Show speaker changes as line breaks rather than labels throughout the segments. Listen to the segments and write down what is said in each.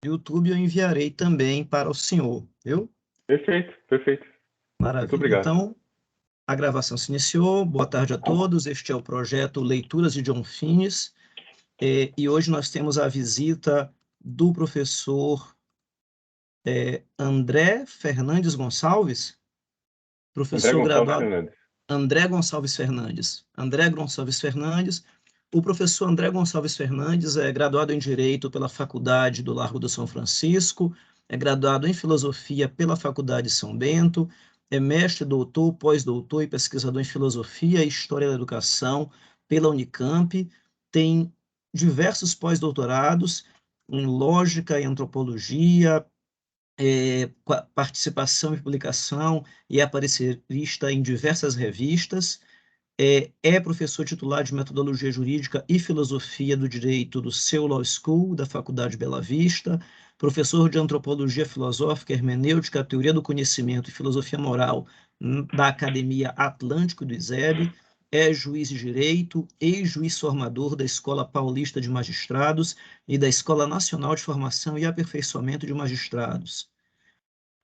YouTube eu enviarei também para o senhor, viu?
Perfeito, perfeito. Muito
Maravilha.
obrigado.
Então, a gravação se iniciou. Boa tarde a todos. Este é o projeto Leituras de John Finnes. E hoje nós temos a visita do professor André Fernandes Gonçalves,
André
professor
Gonçalves
graduado
Fernandes.
André Gonçalves Fernandes. André Gonçalves Fernandes. O professor André Gonçalves Fernandes é graduado em Direito pela Faculdade do Largo do São Francisco, é graduado em Filosofia pela Faculdade de São Bento, é mestre, doutor, pós-doutor e pesquisador em Filosofia e História da Educação pela Unicamp, tem diversos pós-doutorados em Lógica e Antropologia, participação e publicação e aparecerista em diversas revistas, é professor titular de Metodologia Jurídica e Filosofia do Direito do Seu Law School, da Faculdade Bela Vista, professor de Antropologia Filosófica, Hermenêutica, Teoria do Conhecimento e Filosofia Moral da Academia Atlântico do ISEB, é juiz de direito, ex-juiz formador da Escola Paulista de Magistrados e da Escola Nacional de Formação e Aperfeiçoamento de Magistrados.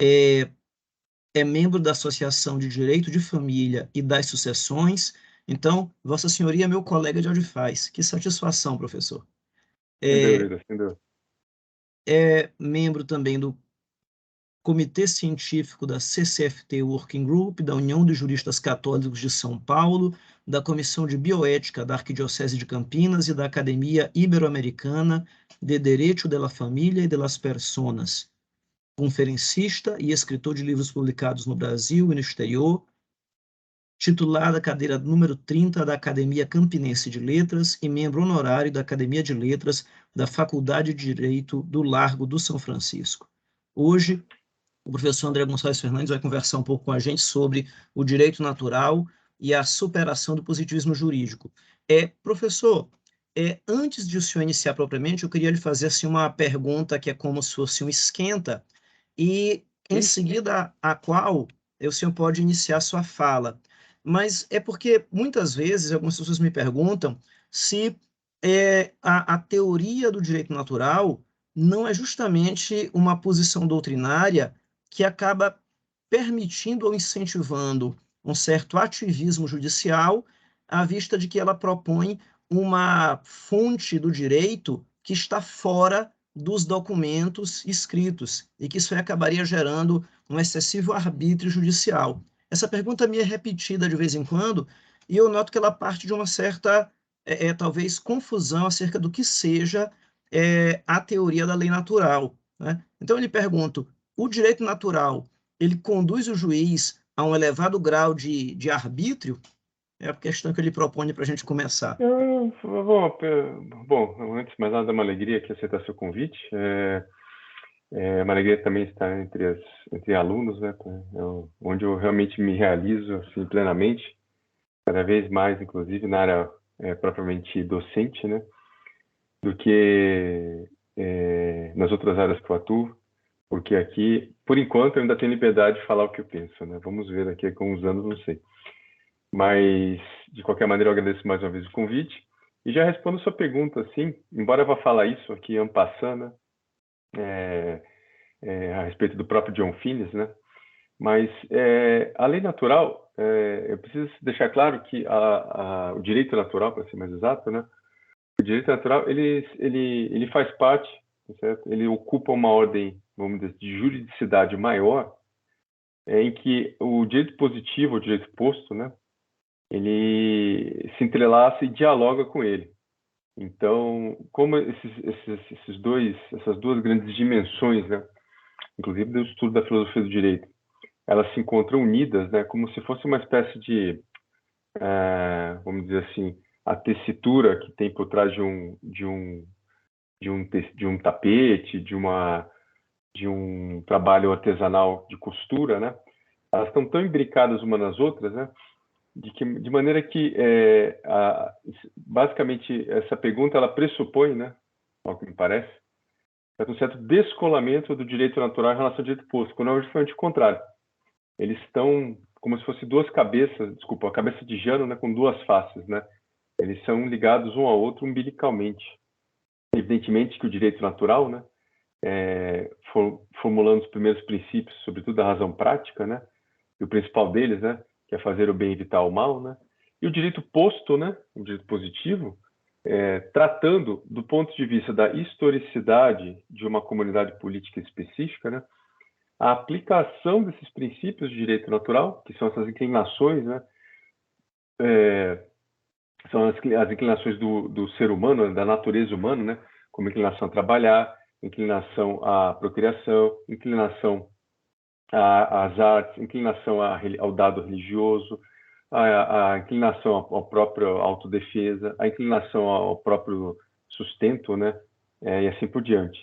É membro da Associação de Direito de Família e das Sucessões. Então, Vossa Senhoria é meu colega de Audifaz. Que satisfação, professor.
Sem
É,
dúvida, sem dúvida.
é membro também do Comitê Científico da CCFT Working Group, da União dos Juristas Católicos de São Paulo, da Comissão de Bioética da Arquidiocese de Campinas e da Academia Ibero-Americana de Derecho de la Familia y de las Personas. Conferencista e escritor de livros publicados no Brasil e no exterior, titular da cadeira número 30 da Academia Campinense de Letras e membro honorário da Academia de Letras da Faculdade de Direito do Largo do São Francisco. Hoje, o professor André Gonçalves Fernandes vai conversar um pouco com a gente sobre o direito natural e a superação do positivismo jurídico. Professor, antes de o senhor iniciar propriamente, eu queria lhe fazer assim, uma pergunta que é como se fosse um esquenta, e em
Sim?
seguida a qual o senhor pode iniciar sua fala. Mas é porque muitas vezes algumas pessoas me perguntam se a teoria do direito natural não é justamente uma posição doutrinária que acaba permitindo ou incentivando um certo ativismo judicial, à vista de que ela propõe uma fonte do direito que está fora dos documentos escritos, e que isso acabaria gerando um excessivo arbítrio judicial. Essa pergunta me é repetida de vez em quando, e eu noto que ela parte de uma certa, talvez, confusão acerca do que seja a teoria da lei natural, né? Então, eu lhe pergunto, o direito natural, ele conduz o juiz a um elevado grau de arbítrio? É a questão que ele propõe para a gente começar.
Bom, antes de mais nada, é uma alegria aqui aceitar seu convite. É uma alegria também estar entre alunos, né? Onde eu realmente me realizo assim, plenamente, cada vez mais, inclusive, na área propriamente docente, né? Do que nas outras áreas que eu atuo, porque aqui, por enquanto, eu ainda tenho liberdade de falar o que eu penso, né? Vamos ver daqui a uns anos, não sei. Mas, de qualquer maneira, eu agradeço mais uma vez o convite. E já respondo sua pergunta, assim, embora eu vá falar isso aqui en passant, né? A respeito do próprio John Finnes, né? Mas a lei natural, eu preciso deixar claro que o direito natural, para ser mais exato, né? O direito natural, ele faz parte, certo? Ele ocupa uma ordem, vamos dizer, de juridicidade maior, em que o direito positivo, o direito posto, né? Ele se entrelaça e dialoga com ele. Então, como essas duas grandes dimensões, né? Inclusive do estudo da filosofia do direito, elas se encontram unidas, né? Como se fosse uma espécie de, vamos dizer assim, a tessitura que tem por trás de um tapete, de um trabalho artesanal de costura, né? Elas estão tão imbricadas umas nas outras, né? De maneira que, basicamente, essa pergunta ela pressupõe, né? Ao que me parece, um certo descolamento do direito natural em relação ao direito posto, quando é justamente o contrário. Eles estão como se fossem duas cabeças, desculpa, a cabeça de Jano, né? Com duas faces, né? Eles são ligados um ao outro umbilicalmente. Evidentemente que o direito natural, né, formulando os primeiros princípios, sobretudo da razão prática, né? E o principal deles, né? Que é fazer o bem e evitar o mal, né? E o direito posto, né? O direito positivo, tratando do ponto de vista da historicidade de uma comunidade política específica, né? A aplicação desses princípios de direito natural, que são essas inclinações, né? São as inclinações do ser humano, da natureza humana, né? Como inclinação a trabalhar, inclinação à procriação, inclinação às artes, inclinação ao dado religioso, a inclinação ao próprio autodefesa, a inclinação ao próprio sustento, né? E assim por diante.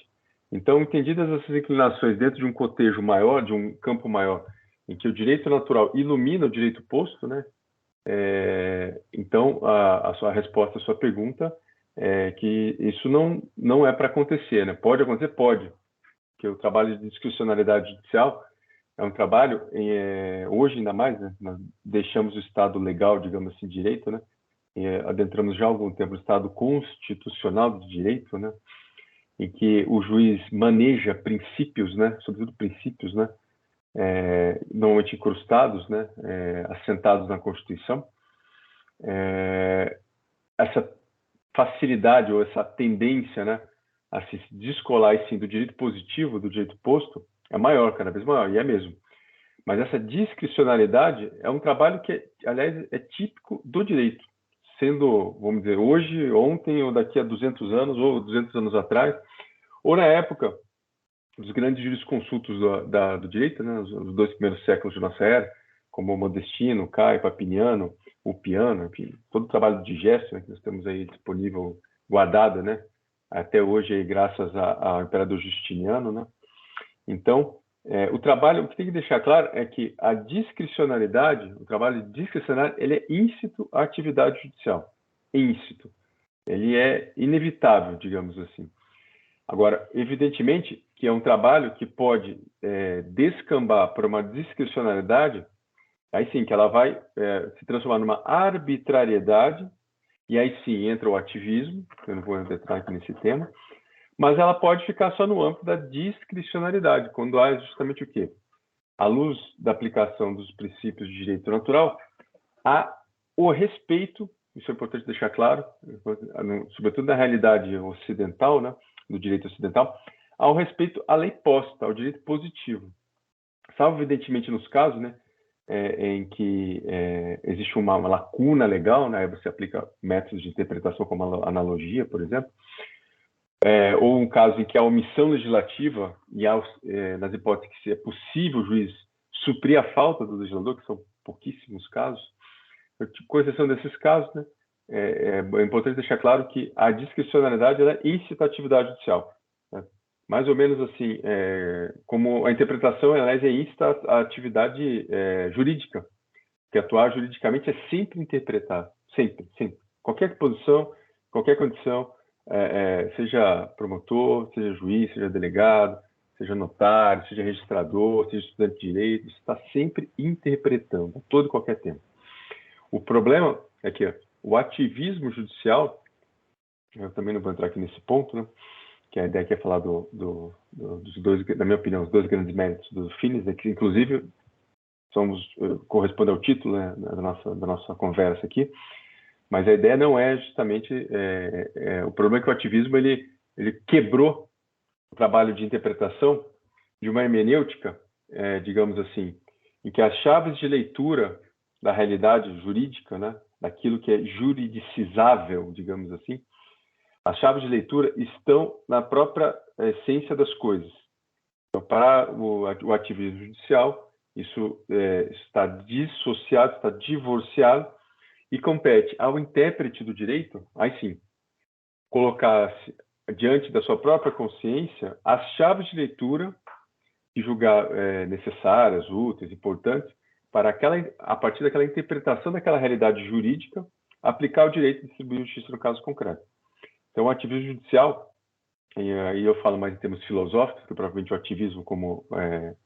Então, entendidas essas inclinações dentro de um cotejo maior, de um campo maior, em que o direito natural ilumina o direito posto, né? Então, a sua resposta à sua pergunta é que isso não é para acontecer, né? Pode acontecer? Pode. Porque o trabalho de discricionalidade judicial é um trabalho, hoje ainda mais, né? Nós deixamos o Estado legal, digamos assim, de direito, né? Adentramos já há algum tempo o Estado constitucional de direito, né? Em que o juiz maneja princípios, né? Sobretudo princípios, né? Normalmente incrustados, né? Assentados na Constituição. Essa facilidade ou essa tendência, né? A se descolar, sim, do direito positivo, do direito posto, é maior, cada vez maior, e é mesmo. Mas essa discricionalidade é um trabalho que, aliás, é típico do direito, sendo, vamos dizer, hoje, ontem, ou daqui a 200 anos, ou 200 anos atrás, ou na época dos grandes jurisconsultos do direito, né, os 2 primeiros séculos de nossa era, como Modestino, Caio, Papiniano, Ulpiano, enfim, todo o trabalho de digesto, né, que nós temos aí disponível, guardado, né, até hoje, aí, graças ao imperador Justiniano, né. Então, o trabalho, o que tem que deixar claro é que a discricionalidade, o trabalho discricionário, ele é íncito à atividade judicial. Íncito. Ele é inevitável, digamos assim. Agora, evidentemente que é um trabalho que pode descambar para uma discricionalidade, aí sim, que ela vai se transformar numa arbitrariedade, e aí sim entra o ativismo, eu não vou entrar aqui nesse tema, mas ela pode ficar só no âmbito da discricionalidade, quando há justamente o quê? À luz da aplicação dos princípios de direito natural, há o respeito, isso é importante deixar claro, sobretudo na realidade ocidental, né, do direito ocidental, há o respeito à lei posta, ao direito positivo. Salvo, evidentemente, nos casos, né, em que existe uma lacuna legal, né, aí você aplica métodos de interpretação como a analogia, por exemplo, ou um caso em que há omissão legislativa e há, nas hipóteses que é possível o juiz suprir a falta do legislador, que são pouquíssimos casos, com exceção desses casos, né, é importante deixar claro que a discricionalidade ela incita a atividade judicial. Né? Mais ou menos assim, como a interpretação, aliás, incita a atividade jurídica, que atuar juridicamente é sempre interpretar, sempre, sempre. Qualquer posição, qualquer condição, seja promotor, seja juiz, seja delegado, seja notário, seja registrador, seja estudante de direito, você está sempre interpretando, a todo e qualquer tempo. O problema é que o ativismo judicial, eu também não vou entrar aqui nesse ponto, né, que a ideia aqui é falar dos dois, na minha opinião, os 2 grandes méritos do Finis, né, que inclusive corresponde ao título, né, da nossa conversa aqui, mas a ideia não é justamente o problema é que o ativismo ele quebrou o trabalho de interpretação de uma hermenêutica, digamos assim, em que as chaves de leitura da realidade jurídica, né, daquilo que é juridicizável, digamos assim, as chaves de leitura estão na própria essência das coisas. Então, para o ativismo judicial, isso está dissociado, está divorciado e compete ao intérprete do direito, aí sim, colocar-se diante da sua própria consciência as chaves de leitura que julgar necessárias, úteis, importantes, para a partir daquela interpretação daquela realidade jurídica, aplicar o direito e distribuir justiça no caso concreto. Então, o ativismo judicial, e aí eu falo mais em termos filosóficos, que provavelmente o ativismo como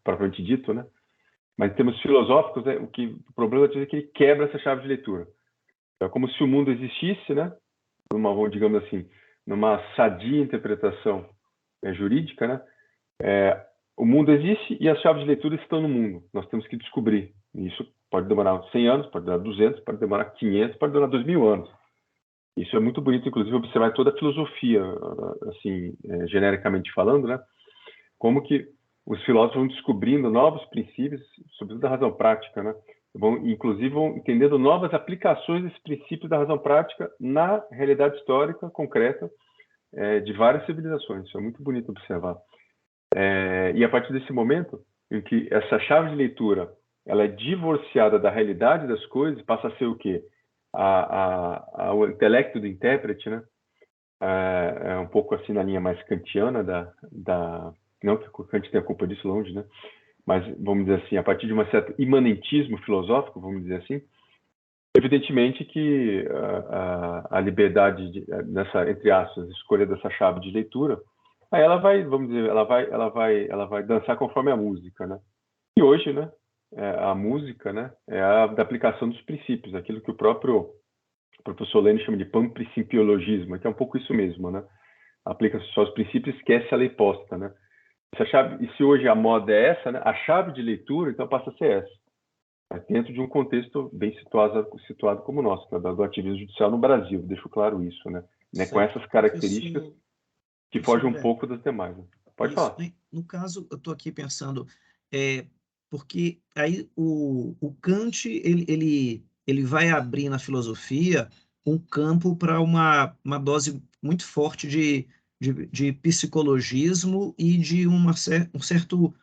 propriamente dito, né? Mas em termos filosóficos, o problema é que ele quebra essa chave de leitura. É como se o mundo existisse, né? Digamos assim, numa sadia interpretação jurídica, né? O mundo existe e as chaves de leitura estão no mundo. Nós temos que descobrir. E isso pode demorar 100 anos, pode demorar 200, pode demorar 500, pode demorar 2000 anos. Isso é muito bonito, inclusive, observar toda a filosofia, assim, genericamente falando, né? Como que os filósofos vão descobrindo novos princípios, sobretudo da razão prática, né? Inclusive, vão entendendo novas aplicações desses princípios da razão prática na realidade histórica concreta de várias civilizações. Isso é muito bonito observar. E a partir desse momento em que essa chave de leitura ela é divorciada da realidade das coisas, passa a ser o quê? O intelecto do intérprete, né? Um pouco assim na linha mais kantiana não que o Kant tenha culpa disso, longe, né? Mas vamos dizer assim, a partir de um certo imanentismo filosófico, vamos dizer assim, evidentemente que a liberdade nessa, entre aspas, escolha dessa chave de leitura, aí ela vai, vamos dizer, ela vai dançar conforme a música, né? E hoje, né, a música, né, é a da aplicação dos princípios, aquilo que o próprio professor Lênin chama de panprincípiologismo, que é um pouco isso mesmo, né? Aplica só os princípios e esquece a lei posta, né? E se hoje a moda é essa, né, a chave de leitura, então passa a ser essa. Dentro de um contexto bem situado como o nosso, né, do ativismo judicial no Brasil, deixo claro isso, né? Com
Certo.
essas características que
Professor
fogem um
André,
pouco das demais. Né? Pode
isso.
falar.
No caso, eu estou aqui pensando, porque aí o Kant ele vai abrir na filosofia um campo para uma dose muito forte de psicologismo e de um certo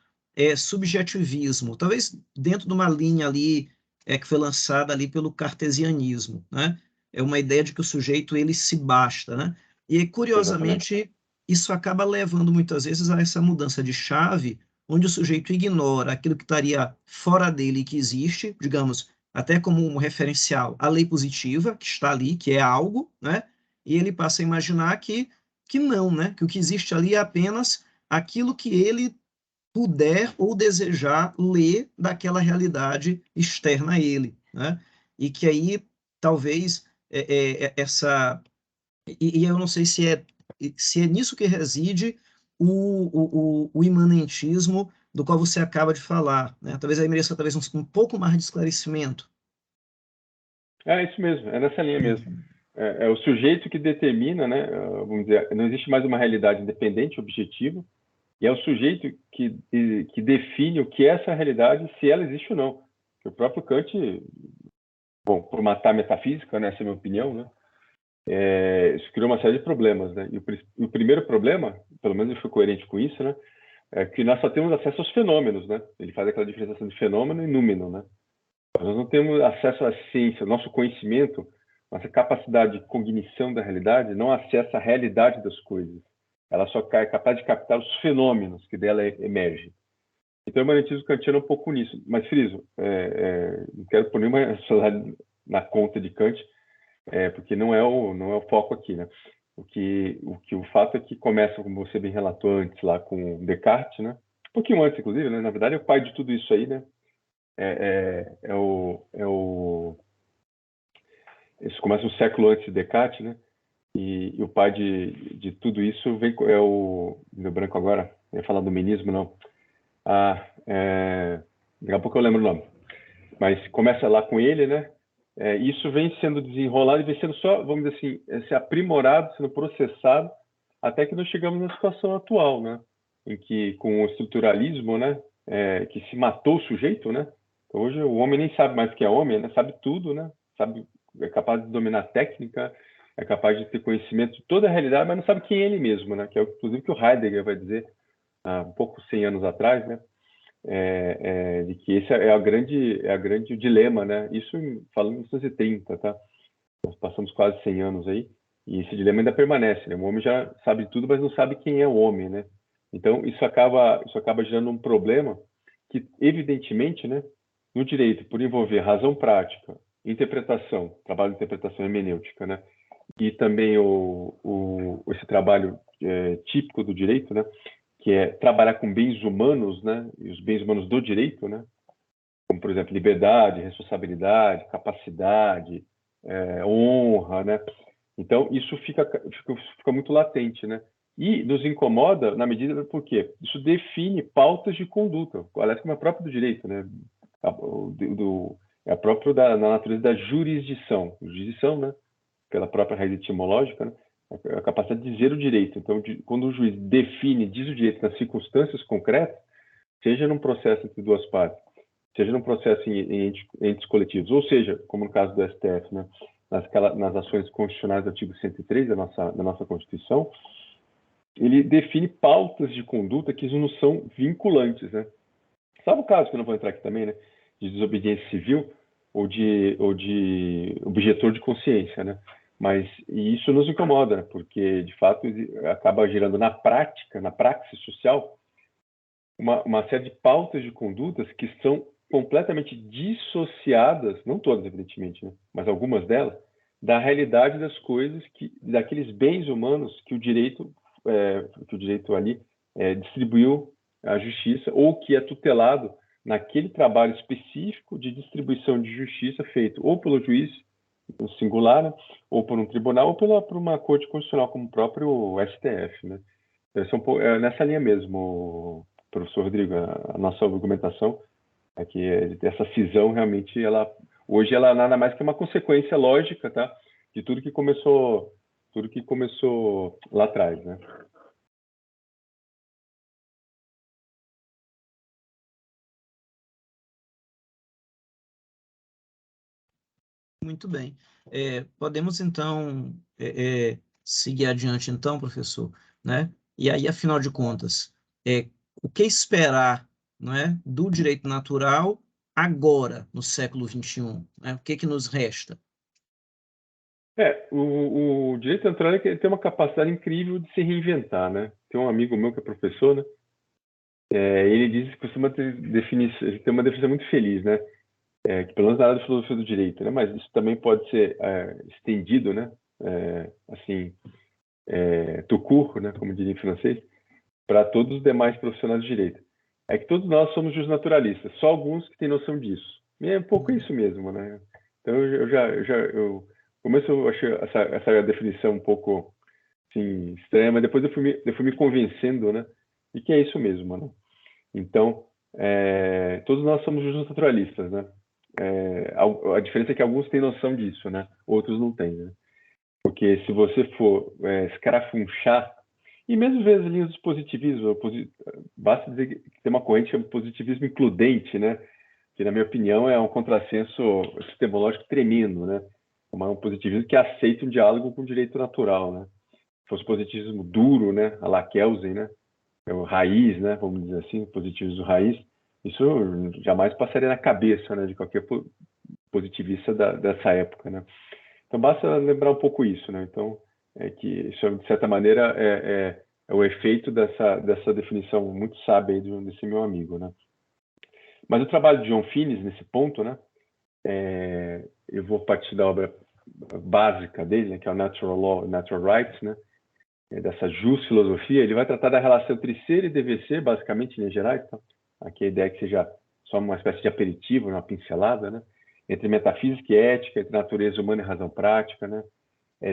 subjetivismo, talvez dentro de uma linha ali que foi lançada ali pelo cartesianismo, né? É uma ideia de que o sujeito ele se basta, né? E
Exatamente.
curiosamente isso acaba levando muitas vezes a essa mudança de chave, onde o sujeito ignora aquilo que estaria fora dele e que existe, digamos, até como um referencial, a lei positiva, que está ali, que é algo, né? E ele passa a imaginar que não, né? Que o que existe ali é apenas aquilo que ele puder ou desejar ler daquela realidade externa a ele, né? E que aí talvez essa e eu não sei se é nisso que reside o imanentismo do qual você acaba de falar, né? Talvez aí mereça talvez um pouco mais de esclarecimento.
É isso mesmo, é nessa linha mesmo. É o sujeito que determina, né? Vamos dizer, não existe mais uma realidade independente, objetiva, e é o sujeito que define o que é essa realidade, se ela existe ou não. O próprio Kant, bom, por matar a metafísica, né, essa é a minha opinião, né? Isso criou uma série de problemas, né? E o primeiro problema, pelo menos eu fui coerente com isso, né? É que nós só temos acesso aos fenômenos, né? Ele faz aquela diferenciação de fenômeno e númeno, né? Nós não temos acesso à ciência, nosso conhecimento, nossa capacidade de cognição da realidade não acessa a realidade das coisas. Ela só é capaz de captar os fenômenos que dela emergem. Então, o imanentismo kantiano é um pouco nisso. Mas, friso, não quero pôr nenhuma responsabilidade na conta de Kant, porque não é o foco aqui, né? O fato é que começa, como você bem relatou antes, lá com Descartes, né? Um pouquinho antes, inclusive, né? Na verdade, é o pai de tudo isso aí, né? Isso começa um século antes de Descartes, né? E o pai de tudo isso meu branco agora, não ia falar do menismo, não. Daqui a pouco eu lembro o nome. Mas começa lá com ele, né? Isso vem sendo desenrolado e vem sendo só, vamos dizer assim, se aprimorado, sendo processado, até que nós chegamos na situação atual, né? Em que, com o estruturalismo, né? Que se matou o sujeito, né? Então, hoje o homem nem sabe mais o que é homem, né? Sabe tudo, né? É capaz de dominar a técnica, é capaz de ter conhecimento de toda a realidade, mas não sabe quem é ele mesmo, né? Que é inclusive que o Heidegger vai dizer um pouco 100 anos atrás, né? De que esse é a grande dilema, né? Isso falando em 1930, tá? Nós passamos quase 100 anos aí e esse dilema ainda permanece, né? O homem já sabe tudo, mas não sabe quem é o homem, né? Então isso acaba gerando um problema que evidentemente, né? No direito, por envolver razão prática, interpretação, trabalho de interpretação hermenêutica, né? E também esse trabalho típico do direito, né? Que é trabalhar com bens humanos, né? E os bens humanos do direito, né? Como, por exemplo, liberdade, responsabilidade, capacidade, honra, né? Então, isso fica muito latente, né? E nos incomoda na medida porque isso define pautas de conduta, aliás, como é próprio do direito, né? É próprio da natureza da jurisdição. Jurisdição, né? Pela própria raiz etimológica, né? A capacidade de dizer o direito. Então, quando o juiz define, diz o direito nas circunstâncias concretas, seja num processo entre duas partes, seja num processo em entes coletivos, ou seja, como no caso do STF, né? Nas ações constitucionais do artigo 103 da nossa Constituição, ele define pautas de conduta que não são vinculantes, né? Sabe o caso, que eu não vou entrar aqui também, né? De desobediência civil ou de objetor de consciência, né? Mas e isso nos incomoda, né? Porque, de fato, acaba gerando na prática, na praxis social, uma série de pautas de condutas que são completamente dissociadas, não todas, evidentemente, né? Mas algumas delas, da realidade das coisas, daqueles bens humanos que o direito ali distribuiu à justiça, ou que é tutelado naquele trabalho específico de distribuição de justiça feito ou pelo juiz no singular, né, ou por um tribunal, ou por uma corte constitucional, como o próprio STF, né? Então, nessa linha mesmo, professor Rodrigo, a nossa argumentação é que essa cisão realmente, hoje ela nada mais que uma consequência lógica, tá, de tudo que começou lá atrás, né?
Muito bem. Podemos, então, seguir adiante, então, professor, né? E aí, afinal de contas, o que esperar, não é, do direito natural agora, no século XXI? Né? O que nos resta?
O direito natural tem uma capacidade incrível de se reinventar, né? Tem um amigo meu que é professor, né? Ele diz que costuma ter uma definição muito feliz, né? Que pelo menos na área de filosofia do direito, né? Mas isso também pode ser estendido, né? Assim, tout court, né? Como diria em francês, para todos os demais profissionais de direito. É que todos nós somos justnaturalistas, só alguns que têm noção disso. E é um pouco isso mesmo, né? Então eu começo eu achei essa definição um pouco assim, estranha, mas depois eu fui me convencendo, né? De que é isso mesmo, né? Então, todos nós somos justnaturalistas, né? A diferença é que alguns têm noção disso, né? Outros não têm, né? Porque se você for escarafunchar, e mesmo ver as linhas do positivismo, basta dizer que tem uma corrente chamada positivismo includente, né? Que, na minha opinião, é um contrassenso epistemológico tremendo, né? Um positivismo que aceita um diálogo com o direito natural, né? Se fosse positivismo duro, né? A la Kelsen, né? É o raiz, né? Vamos dizer assim, positivismo raiz. Isso jamais passaria na cabeça, né? De qualquer positivista dessa época, né? Então, basta lembrar um pouco isso, né? Então, que isso, de certa maneira, é o efeito dessa definição muito sábia aí desse meu amigo, né? Mas o trabalho de John Finnes, nesse ponto, né? Eu vou partir da obra básica dele, né, que é o Natural Law, Natural Rights, né? Dessa jus filosofia. Ele vai tratar da relação entre ser e dever ser, basicamente, em linhas gerais. Então, aqui a ideia é que seja só uma espécie de aperitivo, uma pincelada, né? Entre metafísica e ética, entre natureza humana e razão prática, né?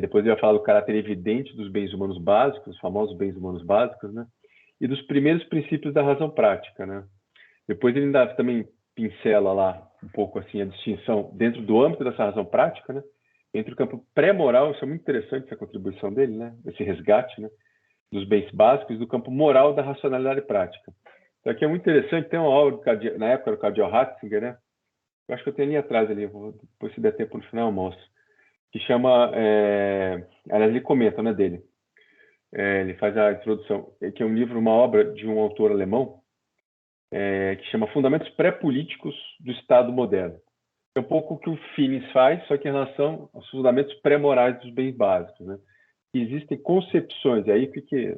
Depois ele vai falar do caráter evidente dos bens humanos básicos, os famosos bens humanos básicos, né? E dos primeiros princípios da razão prática, né? Depois ele ainda também pincela lá um pouco assim a distinção dentro do âmbito dessa razão prática, né? Entre o campo pré-moral, isso é muito interessante, essa contribuição dele, né? Esse resgate, né? Dos bens básicos, e do campo moral da racionalidade prática. Então aqui é muito interessante, tem uma obra na época do Cardeal Ratzinger, né? Eu acho que eu tenho ali atrás, depois se der tempo no final eu mostro, que chama, aliás, ele comenta, né, dele, ele faz a introdução, que é um livro, uma obra de um autor alemão, que chama Fundamentos Pré-Políticos do Estado Moderno. É um pouco o que o Finnes faz, só que em relação aos fundamentos pré-morais dos bens básicos, né? Existem concepções, aí que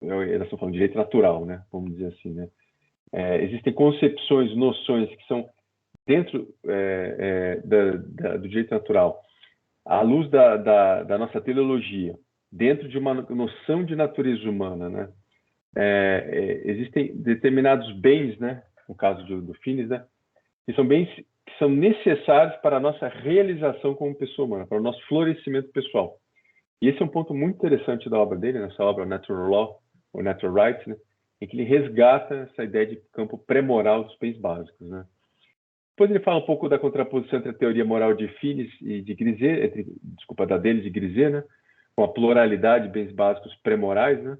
nós estamos falando de direito natural, né? Vamos dizer assim, né? Existem concepções, noções que são dentro do direito natural, à luz da nossa teleologia, dentro de uma noção de natureza humana, né? Existem determinados bens, né? No caso do Finnes, né? Que são bens que são necessários para a nossa realização como pessoa humana, para o nosso florescimento pessoal. E esse é um ponto muito interessante da obra dele, nessa obra Natural Law, ou Natural Rights, né? Em que ele resgata essa ideia de campo pré-moral dos bens básicos, né? Depois ele fala um pouco da contraposição entre a teoria moral de Finis e de Griset, da dele de Griset, né? Com a pluralidade de bens básicos pré-morais, né?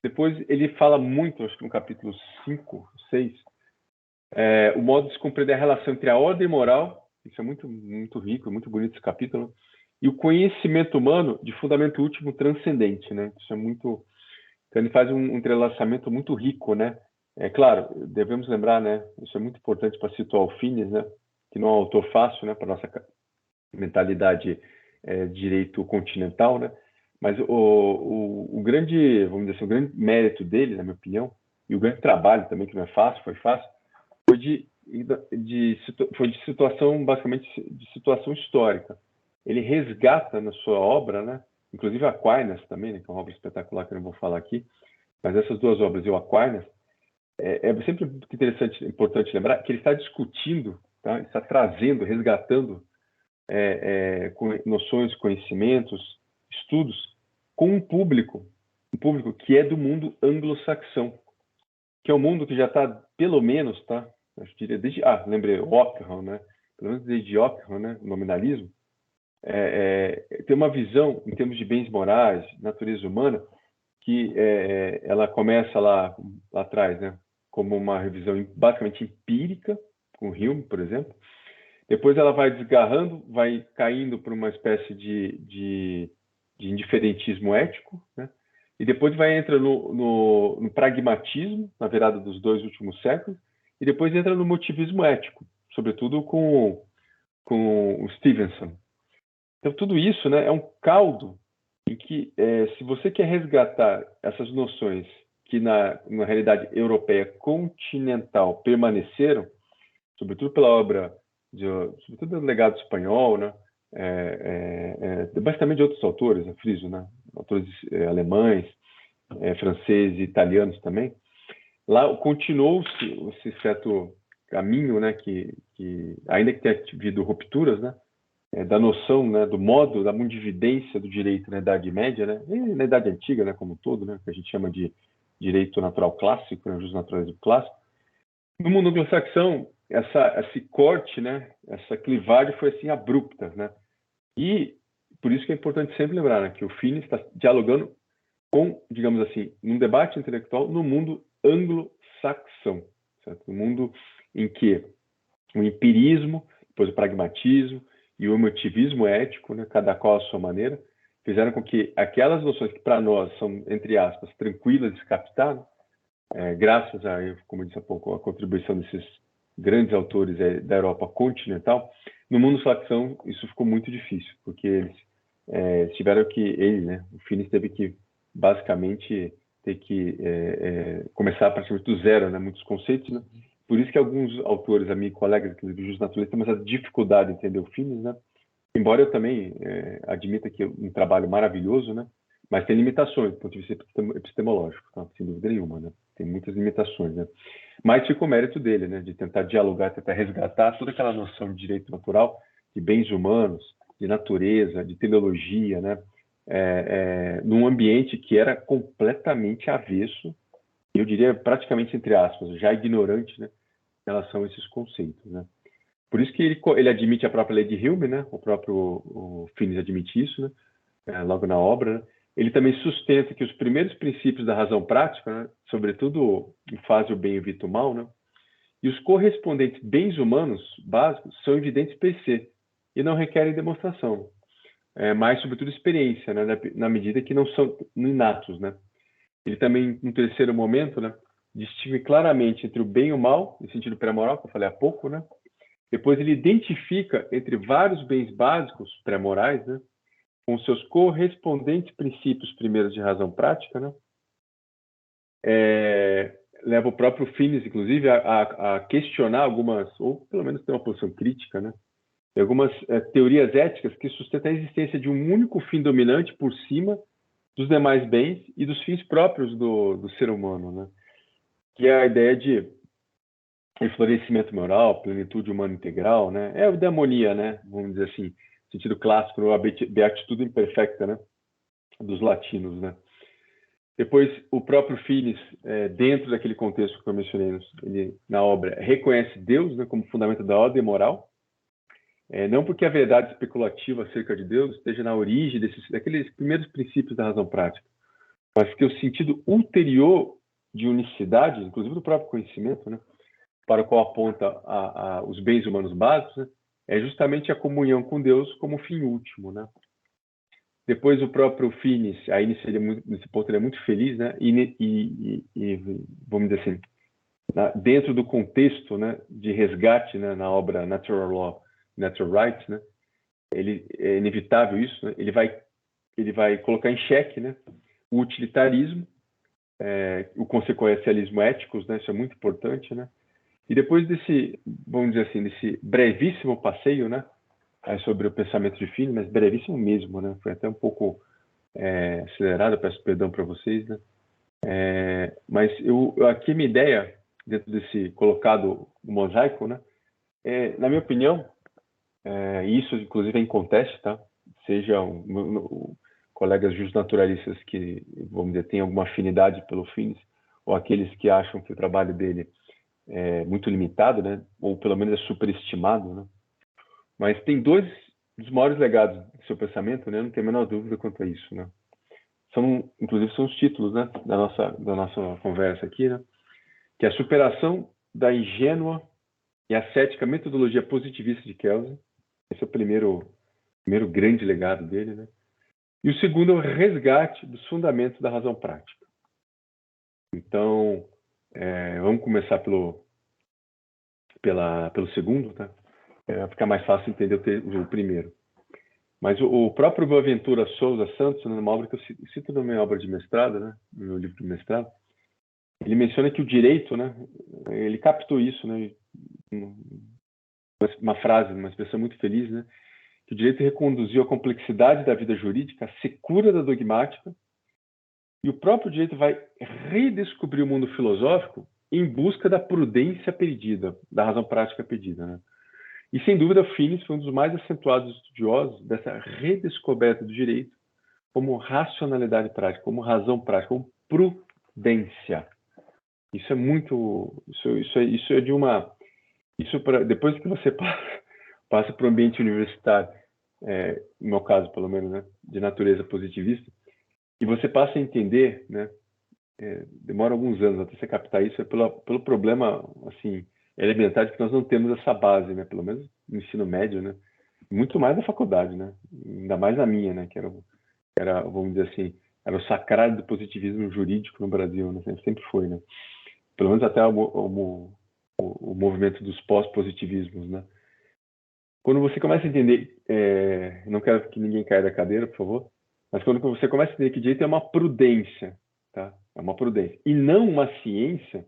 Depois ele fala muito, acho que no capítulo 5, 6, o modo de se compreender a relação entre a ordem moral, isso é muito, muito rico, muito bonito esse capítulo, e o conhecimento humano de fundamento último transcendente, né? Isso é muito... Então ele faz um entrelaçamento muito rico, né? É claro, devemos lembrar, né? Isso é muito importante para situar o Finis, né? Que não é um autor fácil, né? Para nossa mentalidade direito continental, né? Mas o grande, vamos dizer assim, o grande mérito dele, na minha opinião, e o grande trabalho também, que não é fácil, foi fácil, foi de situação, basicamente, de situação histórica. Ele resgata na sua obra, né? Inclusive Aquinas também, né? Que é uma obra espetacular que eu não vou falar aqui, mas essas duas obras e o Aquinas, é sempre interessante, importante lembrar que ele está discutindo, tá? Está trazendo, resgatando noções, conhecimentos, estudos com um público que é do mundo anglo-saxão, que é um mundo que já está, pelo menos, tá? Eu diria desde, lembrei, Ockham, né? Pelo menos desde Ockham, né? O nominalismo, tem uma visão em termos de bens morais, natureza humana, que ela começa lá atrás, né? Como uma revisão basicamente empírica, com Hume, por exemplo. Depois ela vai desgarrando, vai caindo para uma espécie de indiferentismo ético, né? E depois vai entrar no pragmatismo, na virada dos 2 últimos séculos, e depois entra no motivismo ético, sobretudo com o Stevenson. Então, tudo isso, né, é um caldo em que, se você quer resgatar essas noções que na realidade europeia continental permaneceram, sobretudo pela obra, sobretudo do legado espanhol, né, mas também de outros autores, friso, né, autores alemães, franceses e italianos também, lá continuou-se esse certo caminho, né, que ainda que tenha havido rupturas, né, da noção, né, do modo, da mundividência do direito na Idade Média, né, e na Idade Antiga, né, como um todo, né, que a gente chama de direito natural clássico, né, justnaturalismo clássico. No mundo anglo-saxão, esse corte, né, essa clivagem foi assim abrupta, né, e por isso que é importante sempre lembrar, né, que o Finis está dialogando com, digamos assim, um debate intelectual no mundo anglo-saxão, certo? No mundo em que o empirismo, depois o pragmatismo e o emotivismo ético, né, cada qual à sua maneira, fizeram com que aquelas noções que para nós são, entre aspas, tranquilas de se captar, né, graças a, como eu disse há pouco, a contribuição desses grandes autores da Europa continental, no mundo saxão isso ficou muito difícil, porque eles tiveram que, né, o Finis teve que basicamente ter que começar praticamente do zero, né, muitos conceitos, né? Por isso que alguns autores, amigos, colegas, inclusive justnaturalistas, têm essa dificuldade de entender o Finis, né? Embora eu também admita que é um trabalho maravilhoso, né? Mas tem limitações do ponto de vista epistemológico, tá? Sem dúvida nenhuma, né? Tem muitas limitações, né? Mas fica o mérito dele, né? De tentar dialogar, tentar resgatar toda aquela noção de direito natural, de bens humanos, de natureza, de teleologia, né? Num ambiente que era completamente avesso, eu diria praticamente entre aspas, já ignorante, né? Em relação a esses conceitos, né? Por isso que ele admite a própria lei de Hume, né? O Finis admite isso, né? Logo na obra, né? Ele também sustenta que os primeiros princípios da razão prática, né? Sobretudo em fase o bem evita o mal, né? E os correspondentes bens humanos básicos são evidentes per se e não requerem demonstração, mas sobretudo experiência, né? Na medida que não são inatos, né? Ele também, no terceiro momento, né? Distingue claramente entre o bem e o mal, no sentido pré-moral, que eu falei há pouco, né? Depois ele identifica entre vários bens básicos pré-morais, né, com seus correspondentes princípios primeiros de razão prática, né, leva o próprio Finis, inclusive, a questionar algumas, ou pelo menos ter uma posição crítica, né, de algumas teorias éticas que sustentam a existência de um único fim dominante por cima dos demais bens e dos fins próprios do ser humano, né, que é a ideia de esclarecimento moral, plenitude humana integral, né? É o demonia, né? Vamos dizer assim, sentido clássico, a beatitude imperfecta, né? dos latinos, né? Depois, o próprio Finis, dentro daquele contexto que eu mencionei ele, na obra, reconhece Deus, né, como fundamento da ordem moral, não porque a verdade especulativa acerca de Deus esteja na origem daqueles primeiros princípios da razão prática, mas que o sentido ulterior de unicidade, inclusive do próprio conhecimento, né, para o qual aponta os bens humanos básicos, né, é justamente a comunhão com Deus como fim último, né? Depois o próprio Finis, aí nesse ponto ele é muito feliz, né? E vamos dizer assim, dentro do contexto, né, de resgate, né, na obra Natural Law, Natural Rights, né? Ele é inevitável isso, né? Ele vai colocar em xeque, né, o utilitarismo, o consequencialismo éticos, né? Isso é muito importante, né? E depois desse, vamos dizer assim, desse brevíssimo passeio, né, sobre o pensamento de Finis, mas brevíssimo mesmo, né? Foi até um pouco acelerado, peço perdão para vocês, né? Mas aqui minha ideia, dentro desse colocado mosaico, né? Na minha opinião, isso inclusive é em conteste, tá? Sejam colegas justnaturalistas que, vamos dizer, têm alguma afinidade pelo Finis, ou aqueles que acham que o trabalho dele é muito limitado, né? Ou pelo menos é superestimado, né? Mas tem dois dos maiores legados do seu pensamento, né? Não tenho a menor dúvida quanto a isso, né? Inclusive são os títulos, né, da nossa conversa aqui, né? Que é a superação da ingênua e ascética metodologia positivista de Kelsen. Esse é o primeiro grande legado dele, né? E o segundo é o resgate dos fundamentos da razão prática. Então, vamos começar pelo segundo, tá? Vai ficar mais fácil entender o primeiro. Mas o próprio Boaventura Souza Santos, numa obra que eu cito na minha obra de mestrado, né, no meu livro de mestrado, ele menciona que o direito, né, ele captou isso, né, uma frase, uma expressão muito feliz, né, que o direito reconduziu a complexidade da vida jurídica, a secura da dogmática, e o próprio direito vai redescobrir o mundo filosófico em busca da prudência perdida, da razão prática perdida, né? E, sem dúvida, Finis foi um dos mais acentuados estudiosos dessa redescoberta do direito como racionalidade prática, como razão prática, como prudência. Isso é muito... Isso é de uma... depois que você passa para o ambiente universitário, no meu caso, pelo menos, né, de natureza positivista, e você passa a entender, né, demora alguns anos até você captar isso, pelo problema, assim, elementar de que nós não temos essa base, né, pelo menos no ensino médio, né, muito mais na faculdade, né, ainda mais na minha, né, que era, vamos dizer assim, era o sacrário do positivismo jurídico no Brasil, né, sempre foi, né, pelo menos até o movimento dos pós-positivismos, né. Quando você começa a entender, não quero que ninguém caia da cadeira, por favor, mas quando você começa a entender que direito é uma prudência, tá? É uma prudência, e não uma ciência,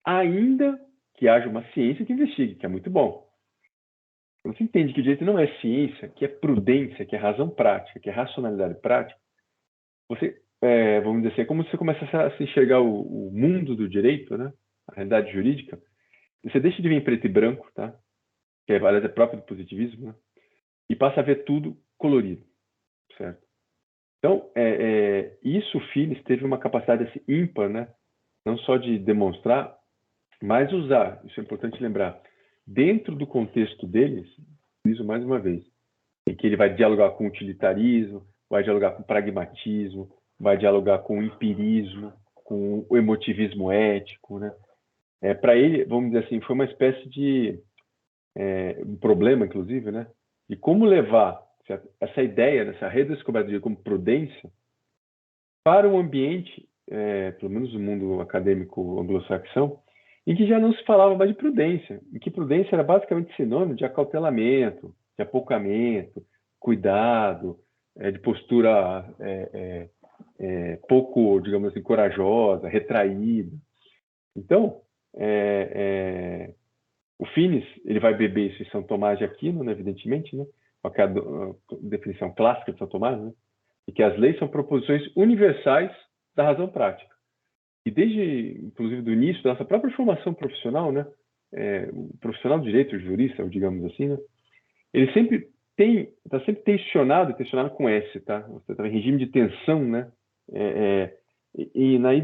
ainda que haja uma ciência que investigue, que é muito bom. Quando você entende que o direito não é ciência, que é prudência, que é razão prática, que é racionalidade prática, você, vamos dizer assim, é como se você começasse a se enxergar o mundo do direito, né? A realidade jurídica, você deixa de ver em preto e branco, tá? Que aliás é próprio do positivismo, né? E passa a ver tudo colorido, certo? Então, isso o Finis teve uma capacidade assim, ímpar, né? Não só de demonstrar, mas usar, isso é importante lembrar, dentro do contexto deles, isso mais uma vez, em que ele vai dialogar com o utilitarismo, vai dialogar com o pragmatismo, vai dialogar com o empirismo, com o emotivismo ético, né? Para ele, vamos dizer assim, foi uma espécie de um problema, inclusive, né? De como levar essa ideia, essa redescoberta de como prudência para um ambiente, pelo menos no mundo acadêmico anglo-saxão, em que já não se falava mais de prudência, em que prudência era basicamente sinônimo de acautelamento, de apoucamento, cuidado, de postura pouco, digamos assim, corajosa, retraída. Então, o Finis, ele vai beber isso em São Tomás de Aquino, né, evidentemente, né, com a definição clássica de São Tomás, né, e que as leis são proposições universais da razão prática. E desde, inclusive, do início da nossa própria formação profissional, né, o profissional do direito, o jurista, digamos assim, né, ele sempre está sempre tensionado com S, tá? Você está em regime de tensão, né?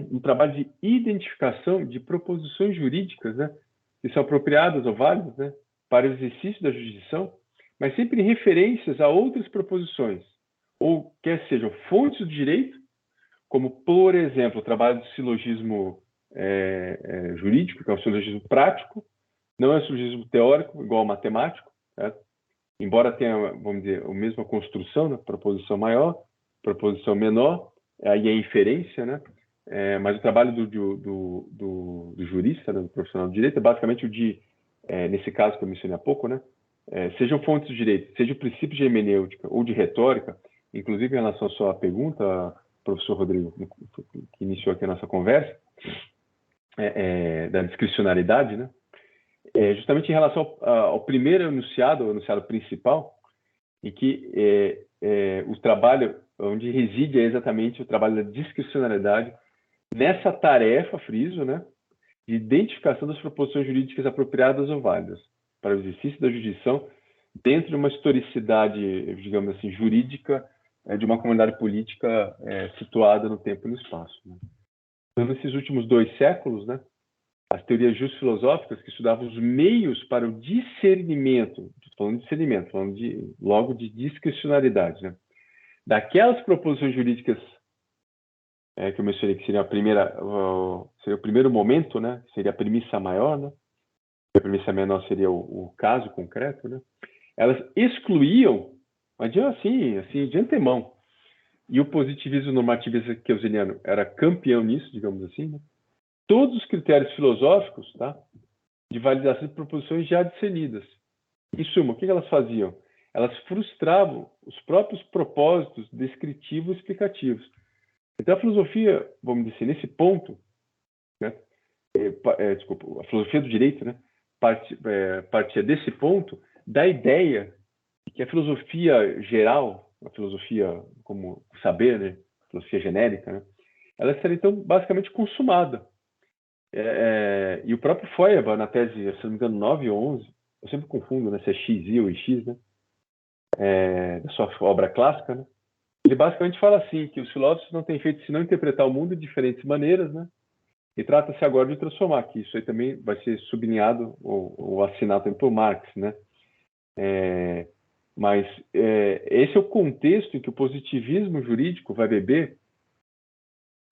No trabalho de identificação de proposições jurídicas, né? Que são apropriadas ou válidas, né? Para o exercício da jurisdição, mas sempre em referências a outras proposições, ou quer sejam fontes do direito, como, por exemplo, o trabalho do silogismo jurídico, que é um silogismo prático, não é um silogismo teórico, igual ao matemático, certo? Embora tenha, vamos dizer, a mesma construção, né? Proposição maior, proposição menor, aí é inferência, né? Mas o trabalho do jurista, né? Do profissional do direito, é basicamente o de, nesse caso que eu mencionei há pouco, né? Sejam fontes do direito, seja o princípio de hermenêutica ou de retórica, inclusive em relação à sua pergunta, professor Rodrigo, que iniciou aqui a nossa conversa, da discricionariedade, né? Justamente em relação ao primeiro enunciado, o enunciado principal, em que o trabalho, onde reside exatamente o trabalho da discricionariedade, nessa tarefa, friso, né, de identificação das proposições jurídicas apropriadas ou válidas para o exercício da jurisdição dentro de uma historicidade, digamos assim, jurídica de uma comunidade política situada no tempo e no espaço, né? Então, nesses últimos 2 séculos, né, as teorias filosóficas que estudavam os meios para o discernimento, falando de discernimento, falando logo de discricionariedade, né, daquelas proposições jurídicas que eu mencionei que seria seria o primeiro momento, né, seria a premissa maior, né, a premissa menor seria o caso concreto, né, elas excluíam, mas assim de antemão, e o positivismo normativista keynesiano era campeão nisso, digamos assim, né, todos os critérios filosóficos, tá, de validação de proposições já discernidas. Em suma, o que elas faziam? Elas frustravam os próprios propósitos descritivos e explicativos. Então, a filosofia, vamos dizer, nesse ponto, né, a filosofia do direito, né, partia desse ponto da ideia de que a filosofia geral, a filosofia como saber, né, a filosofia genérica, né, ela estaria, então, basicamente consumada. E o próprio Feuerbach, na tese, se não me engano, 9 ou 11, eu sempre confundo, né, se é XI ou IX, né, da sua obra clássica, né, ele basicamente fala assim, que os filósofos não têm feito senão interpretar o mundo de diferentes maneiras, né, e trata-se agora de transformar, que isso aí também vai ser sublinhado ou assinado também por Marx, né. Mas esse é o contexto em que o positivismo jurídico vai beber,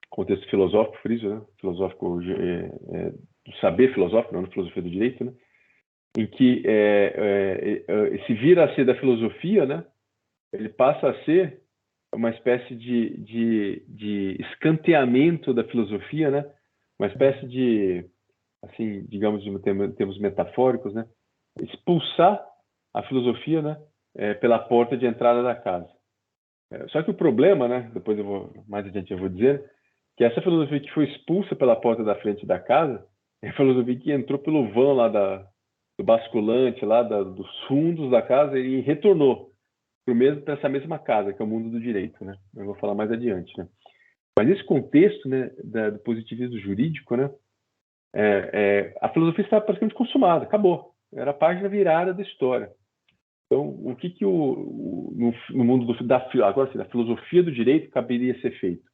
contexto filosófico, friso, né, filosófico, do saber filosófico, não da filosofia do direito, né, em que se vira a ser da filosofia, né, ele passa a ser uma espécie de escanteamento da filosofia, né, uma espécie de, assim, digamos, em termos metafóricos, né, expulsar a filosofia, né, pela porta de entrada da casa. Só que o problema, né, depois mais adiante eu vou dizer, que essa filosofia que foi expulsa pela porta da frente da casa é a filosofia que entrou pelo vão lá do basculante, lá dos fundos da casa e retornou para essa mesma casa, que é o mundo do direito, né? Eu vou falar mais adiante, né? Mas nesse contexto, né, do positivismo jurídico, né, a filosofia estava praticamente consumada, acabou. Era a página virada da história. Então, o que no mundo agora, da filosofia do direito caberia ser feito?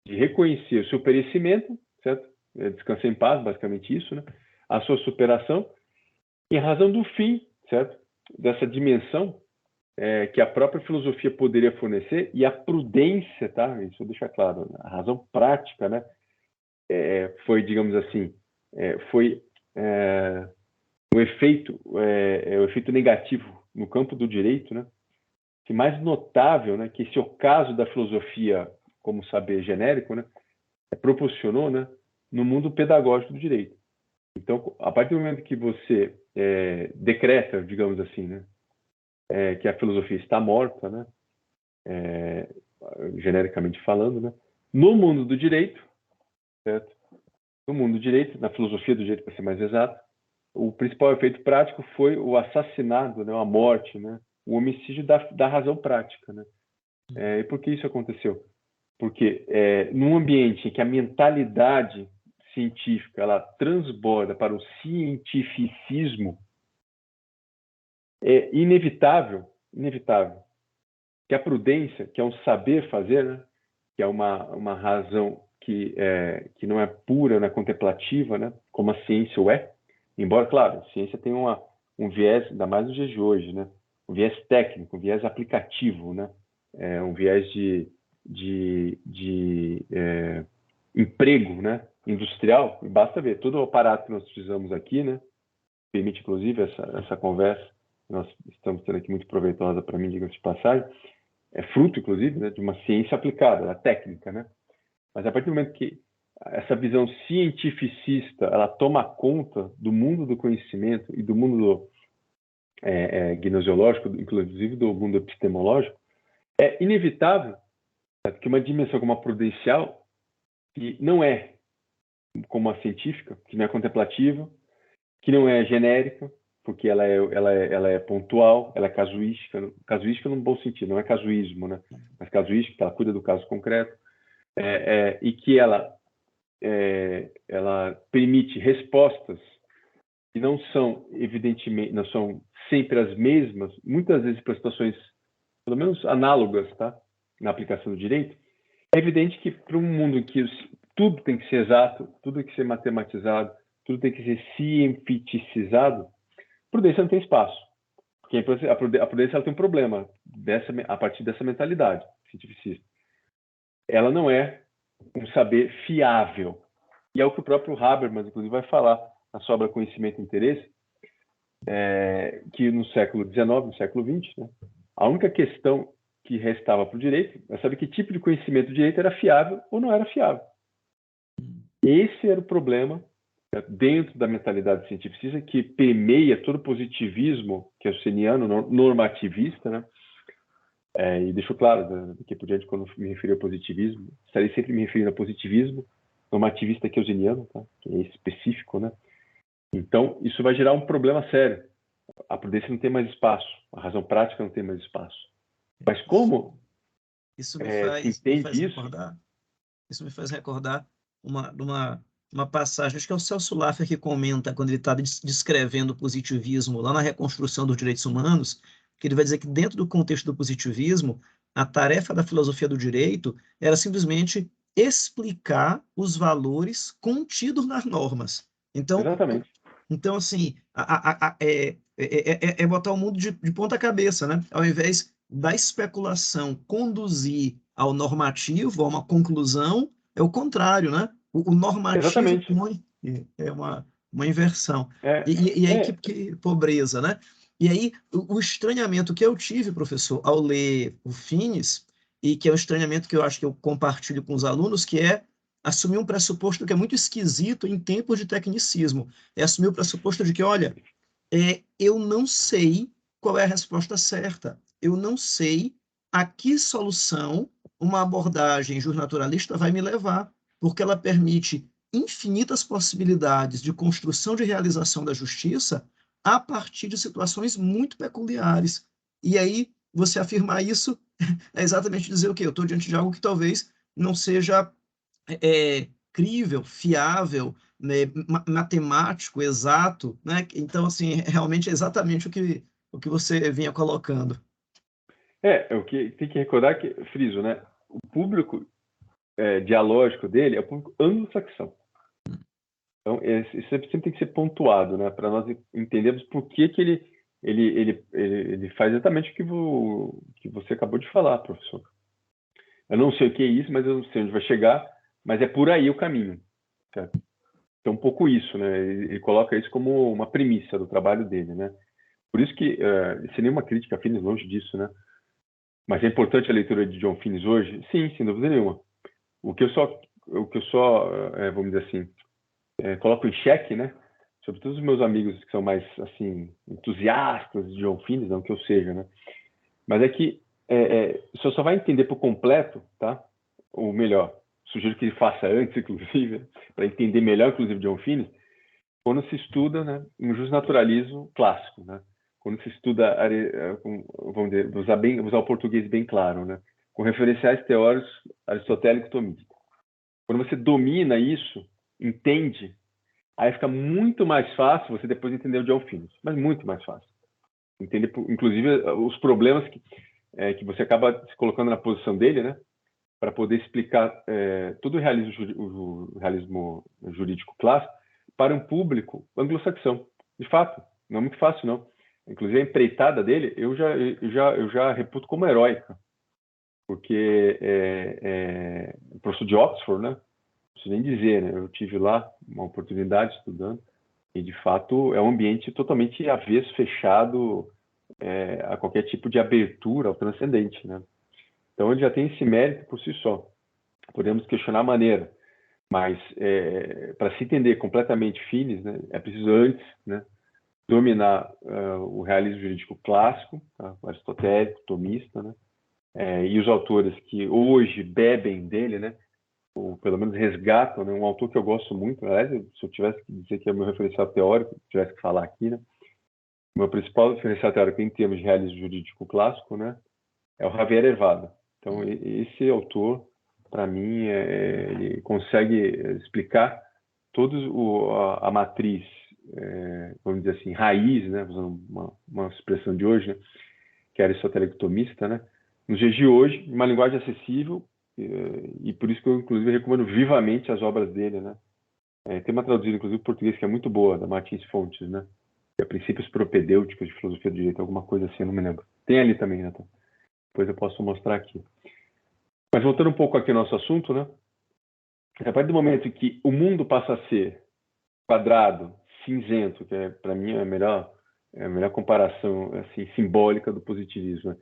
De reconhecer o seu perecimento, certo? Descansar em paz, basicamente isso, né? A sua superação, em razão do fim, certo? Dessa dimensão que a própria filosofia poderia fornecer e a prudência, tá? Isso deixa claro, a razão prática, né? Foi, digamos assim, foi o efeito negativo no campo do direito, né? Que mais notável, né? Que esse é o caso da filosofia como saber genérico, né? Proporcionou, né? No mundo pedagógico do direito. Então, a partir do momento que você decreta, digamos assim, né? Que a filosofia está morta, né? Genericamente falando, né? No mundo do direito, certo? No mundo do direito, na filosofia do direito, para ser mais exato, o principal efeito prático foi o assassinato, né? A morte, né? O homicídio da razão prática, né? E por que isso aconteceu? Porque num ambiente em que a mentalidade científica ela transborda para o cientificismo, é inevitável, inevitável que a prudência, que é um saber fazer, né? Que é uma razão que não é pura, não é contemplativa, né? Como a ciência o é, embora, claro, a ciência tem um viés, ainda mais nos dias de hoje, né? Um viés técnico, um viés aplicativo, né? Um viés de emprego, né? Industrial. E basta ver todo o aparato que nós precisamos aqui, né? Permite, inclusive, essa conversa que nós estamos tendo aqui muito proveitosa para mim, diga-se de passagem, é fruto, inclusive, né, de uma ciência aplicada, da técnica, né? Mas a partir do momento que essa visão cientificista ela toma conta do mundo do conhecimento e do mundo gnosiológico, inclusive do mundo epistemológico, é inevitável, né, que uma dimensão como a prudencial, que não é como a científica, que não é contemplativa, que não é genérica, porque ela é pontual, ela é casuística num bom sentido, não é casuísmo, né? Mas casuística, ela cuida do caso concreto, e que ela permite respostas que não são, evidentemente, não são sempre as mesmas, muitas vezes para situações, pelo menos análogas, tá? Na aplicação do direito. É evidente que para um mundo em que tudo tem que ser exato, tudo tem que ser matematizado, tudo tem que ser cientificizado, prudência não tem espaço. Porque a prudência ela tem um problema a partir dessa mentalidade cientificista. Ela não é um saber fiável. E é o que o próprio Habermas, inclusive, vai falar na sua obra Conhecimento e Interesse, que no século XIX, no século XX, né, a única questão que restava para o direito é saber que tipo de conhecimento do direito era fiável ou não era fiável. Esse era o problema dentro da mentalidade cientificista que permeia todo o positivismo kelseniano, normativista, né? E deixo claro, daqui por diante, quando me refiro ao positivismo, estarei sempre me referindo ao positivismo normativista kelseniano, tá? Que é específico, né? Então, isso vai gerar um problema sério. A prudência não tem mais espaço, a razão prática não tem mais espaço. Mas como
Isso
se
me faz
entende isso?
recordar, isso me faz recordar uma passagem, acho que é o Celso Laffer que comenta, quando ele está descrevendo o positivismo lá na reconstrução dos direitos humanos, que ele vai dizer que dentro do contexto do positivismo, a tarefa da filosofia do direito era simplesmente explicar os valores contidos nas normas. Então,
Exatamente.
assim, é botar o mundo de ponta cabeça, né? Ao invés da especulação conduzir ao normativo, a uma conclusão, é o contrário, né? O normativo
Exatamente.
põe, é uma inversão.
É,
E aí,
é,
que pobreza, né? E aí, o estranhamento que eu tive, professor, ao ler o Finis, e que é o estranhamento que eu acho que eu compartilho com os alunos, que é assumir um pressuposto que é muito esquisito em tempos de tecnicismo. É assumir o pressuposto de que, olha, eu não sei qual é a resposta certa. Eu não sei a que solução uma abordagem justnaturalista vai me levar, porque ela permite infinitas possibilidades de construção de realização da justiça a partir de situações muito peculiares. E aí, você afirmar isso é exatamente dizer o quê? Eu estou diante de algo que talvez não seja crível, fiável, né, matemático, exato, né? Então, assim, realmente é exatamente o que você vinha colocando.
o que tem que recordar que, friso, né? O público dialógico dele é o público anglo-saxão. Então, isso sempre tem que ser pontuado, né? Para nós entendermos por que ele faz exatamente o que você acabou de falar, professor. Eu não sei o que é isso, mas eu não sei onde vai chegar, mas é por aí o caminho. Certo? Então, um pouco isso, né? Ele coloca isso como uma premissa do trabalho dele, né? Por isso que, sem nenhuma crítica a Finis, longe disso, né? Mas é importante a leitura de John Finis hoje? Sim, sem dúvida nenhuma. O que eu só vamos dizer assim, coloco em xeque, né? Sobretudo os meus amigos que são mais, assim, entusiastas de John Finis, não que eu seja, né? Mas é que você só vai entender por completo, tá? Ou melhor, sugiro que ele faça antes, inclusive, para entender melhor, inclusive, John Finis, quando se estuda, né, um justnaturalismo clássico, né? Quando se estuda, vamos dizer, usar o português bem claro, né? Com referenciais teóricos aristotélico-tomísticos. Quando você domina isso, entende, aí fica muito mais fácil você depois entender o John Finis, mas muito mais fácil. entender, inclusive, os problemas que você acaba se colocando na posição dele, né? Para poder explicar todo o realismo jurídico clássico para um público anglo-saxão. De fato, não é muito fácil, não. Inclusive, a empreitada dele, eu já reputo como heróica, porque professor de Oxford, né? Não preciso nem dizer, né? Eu tive lá uma oportunidade estudando, e, de fato, é um ambiente totalmente avesso, fechado a qualquer tipo de abertura ao transcendente, né? Então, ele já tem esse mérito por si só. Podemos questionar a maneira, mas para se entender completamente Finis, né, é preciso antes, né, dominar o realismo jurídico clássico, tá, aristotélico, tomista, né, e os autores que hoje bebem dele, né, ou pelo menos resgatam, né, um autor que eu gosto muito. Aliás, se eu tivesse que dizer que é o meu referencial teórico, tivesse que falar aqui, né, o meu principal referencial teórico em termos de realismo jurídico clássico, né, é o Javier Ervada. Então, esse autor, para mim, ele consegue explicar toda a matriz, vamos dizer assim, raiz, né, usando uma expressão de hoje, né, que é aristotélico-tomista, né, nos dias de hoje, em uma linguagem acessível, e por isso que eu, inclusive, recomendo vivamente as obras dele, né. Tem uma traduzida, inclusive, em português, que é muito boa, da Martins Fontes, né, que é Princípios Propedêuticos de Filosofia do Direito, alguma coisa assim, eu não me lembro. Tem ali também, né, depois eu posso mostrar aqui. Mas voltando um pouco aqui ao nosso assunto, né? A partir do momento que o mundo passa a ser quadrado, cinzento, que para mim é a melhor comparação assim, simbólica do positivismo, né?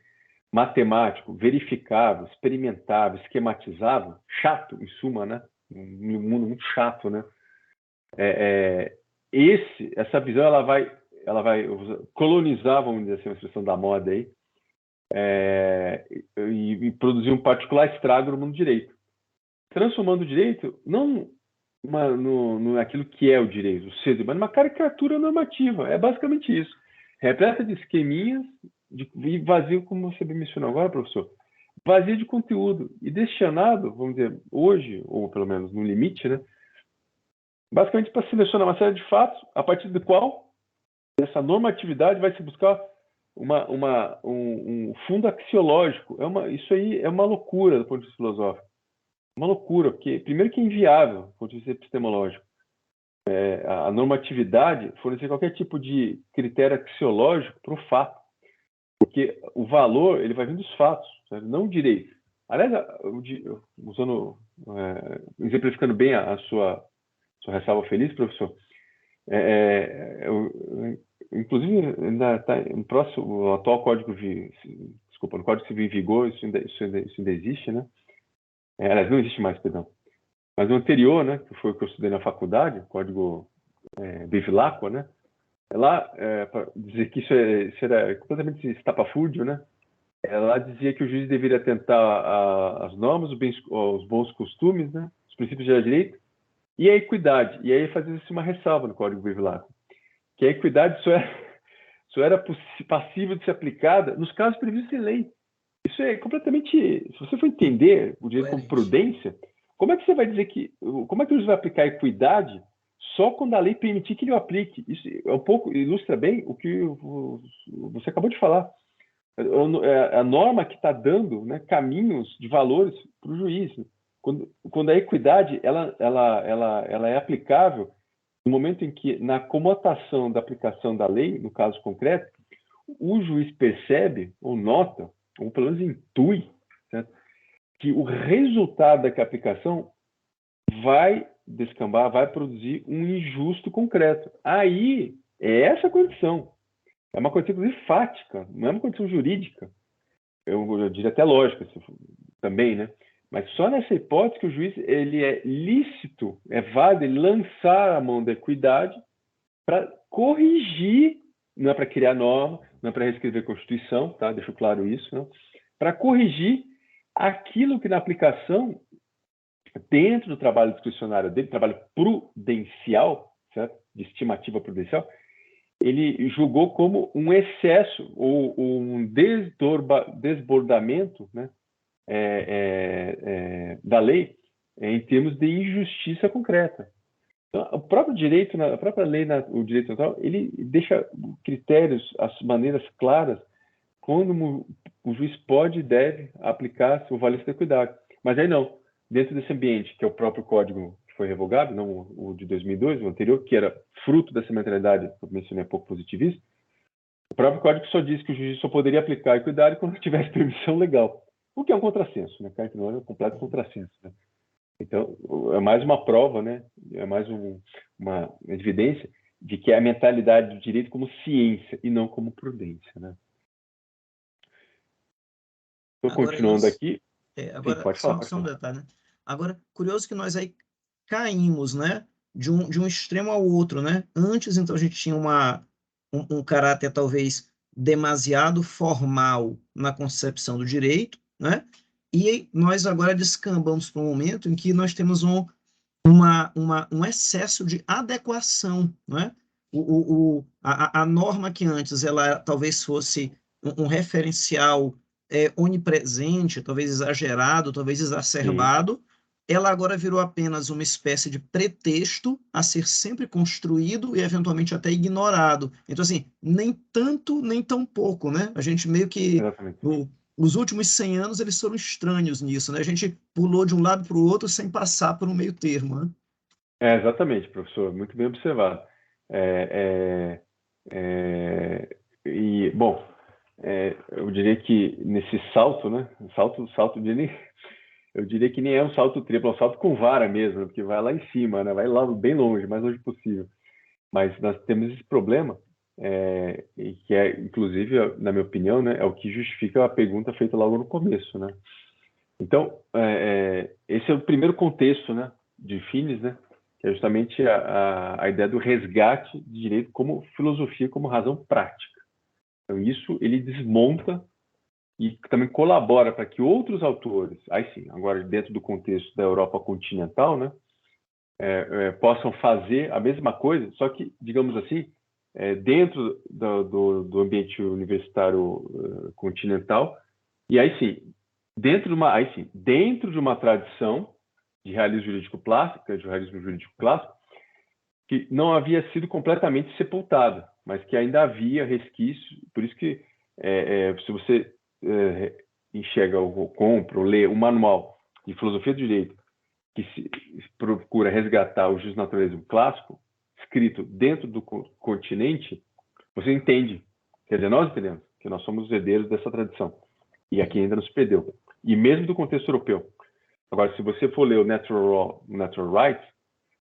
Matemático, verificável, experimentável, esquematizável, chato, em suma, né? Um mundo muito chato, né? Essa visão ela vai colonizar, vamos dizer assim, uma expressão da moda aí, e produzir um particular estrago no mundo do direito, transformando o direito não naquilo que é o direito, o ser, mas numa caricatura normativa. É basicamente isso. Repleta de esqueminhas e vazio, como você bem mencionou agora, professor, vazio de conteúdo e destinado, vamos dizer, hoje, ou pelo menos no limite, né, basicamente para selecionar uma série de fatos a partir do qual essa normatividade vai se buscar um fundo axiológico. Isso aí é uma loucura do ponto de vista filosófico. Uma loucura, porque, primeiro, que é inviável do ponto de vista epistemológico. A normatividade fornecer qualquer tipo de critério axiológico para o fato. Porque o valor ele vai vir dos fatos, certo? Não o direito. Aliás, exemplificando bem a sua ressalva feliz, professor, inclusive, ainda está no próximo, o atual Código no Código Civil em vigor, isso ainda existe, né? Aliás, não existe mais, perdão. Mas o anterior, né, que foi o que eu estudei na faculdade, o Código Bevilacqua, né? Lá, para dizer que isso era completamente estapafúrdio, né? Ela dizia que o juiz deveria atentar às normas, aos bons costumes, né? Os princípios de direito e a equidade. E aí fazia-se uma ressalva no Código Bevilacqua, que a equidade só era passível de ser aplicada nos casos previstos em lei. Isso é completamente... Se você for entender o direito como prudência, como é que você vai dizer como é que o juiz vai aplicar a equidade só quando a lei permitir que ele o aplique? Isso ilustra bem o que você acabou de falar. A norma que está dando, né, caminhos de valores para o juiz. Quando a equidade ela é aplicável no momento em que, na comotação da aplicação da lei, no caso concreto, o juiz percebe, ou nota, ou pelo menos intui, certo? Que o resultado daquela aplicação vai descambar, vai produzir um injusto concreto. Aí, é essa condição. É uma condição, inclusive, fática, não é uma condição jurídica. Eu diria até lógica também, né? Mas só nessa hipótese que o juiz ele é lícito, é válido ele lançar a mão da equidade para corrigir, não é para criar norma, não é para reescrever a Constituição, tá? Deixo claro isso, né? Para corrigir aquilo que na aplicação, dentro do trabalho discricionário dele, trabalho prudencial, certo? De estimativa prudencial, ele julgou como um excesso ou um desbordamento, né? Da lei em termos de injustiça concreta. Então, o próprio direito, a própria lei, o direito natural, ele deixa critérios, as maneiras claras quando o juiz pode e deve aplicar o vale-se de cuidado. Mas aí não, dentro desse ambiente, que é o próprio código que foi revogado, não o de 2002, o anterior, que era fruto dessa mentalidade que eu mencionei há pouco positivista, o próprio código só diz que o juiz só poderia aplicar equidade quando tivesse permissão legal, o que é um contrassenso, né? Cá entre nós é um completo contrassenso, né? Então, é mais uma prova, né? É mais uma evidência de que é a mentalidade do direito como ciência e não como prudência, né? Estou
Agora,
continuando
nós,
aqui. Sim,
agora
pode falar, pode
só um
falar.
detalhe, né? Agora, curioso que nós aí caímos, né? De um extremo ao outro, né? Antes, então, a gente tinha um caráter talvez demasiado formal na concepção do direito, né? E nós agora descambamos para um momento em que nós temos um excesso de adequação, né? A norma que antes ela talvez fosse um referencial onipresente, talvez exagerado, talvez
Sim,
exacerbado, ela agora virou apenas uma espécie de pretexto a ser sempre construído e eventualmente até ignorado. Então, assim, nem tanto, nem tão pouco, né? A gente meio que,
exatamente.
os últimos 100 anos, eles foram estranhos nisso, né? A gente pulou de um lado para o outro sem passar por um meio termo, né?
Exatamente, professor, muito bem observado. É, bom, eu diria que nesse salto, né? Salto eu diria que nem é um salto triplo, é um salto com vara mesmo, né, porque vai lá em cima, né? Vai lá bem longe, mais longe possível. Mas nós temos esse problema, e que é, inclusive, na minha opinião, né, é o que justifica a pergunta feita logo no começo, né? Então, esse é o primeiro contexto, né, de Finis, né, que é justamente a ideia do resgate de direito como filosofia, como razão prática. Então, isso ele desmonta e também colabora para que outros autores, aí sim, agora dentro do contexto da Europa continental, né, possam fazer a mesma coisa, só que, digamos assim, dentro do ambiente universitário continental, e aí sim, dentro de uma tradição de realismo jurídico clássico, que não havia sido completamente sepultada, mas que ainda havia resquícios. Por isso que, se você enxerga ou compra ou lê um manual de filosofia do direito que se procura resgatar o justnaturalismo clássico, escrito dentro do continente, você entende. Quer dizer, nós entendemos que nós somos os herdeiros dessa tradição. E aqui ainda nos perdeu. E mesmo do contexto europeu. Agora, se você for ler o Natural Law, Natural Rights,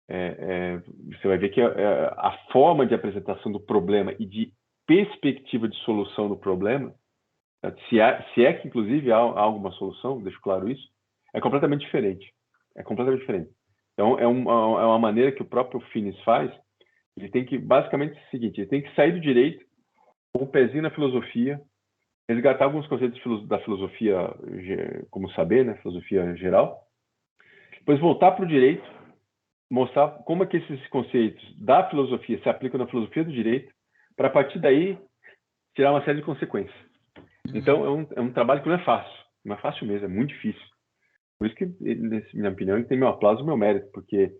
você vai ver que a forma de apresentação do problema e de perspectiva de solução do problema, se é que inclusive há alguma solução, deixo claro isso, é completamente diferente. É completamente diferente. Então, é uma maneira que o próprio Finis faz. Ele tem que, basicamente, é o seguinte: ele tem que sair do direito, com o pezinho na filosofia, resgatar alguns conceitos da filosofia como saber, né, filosofia geral, depois voltar para o direito, mostrar como é que esses conceitos da filosofia se aplicam na filosofia do direito, para a partir daí tirar uma série de consequências. Então é um trabalho que não é fácil mesmo, é muito difícil. Por isso que, na minha opinião, ele tem meu aplauso e meu mérito, porque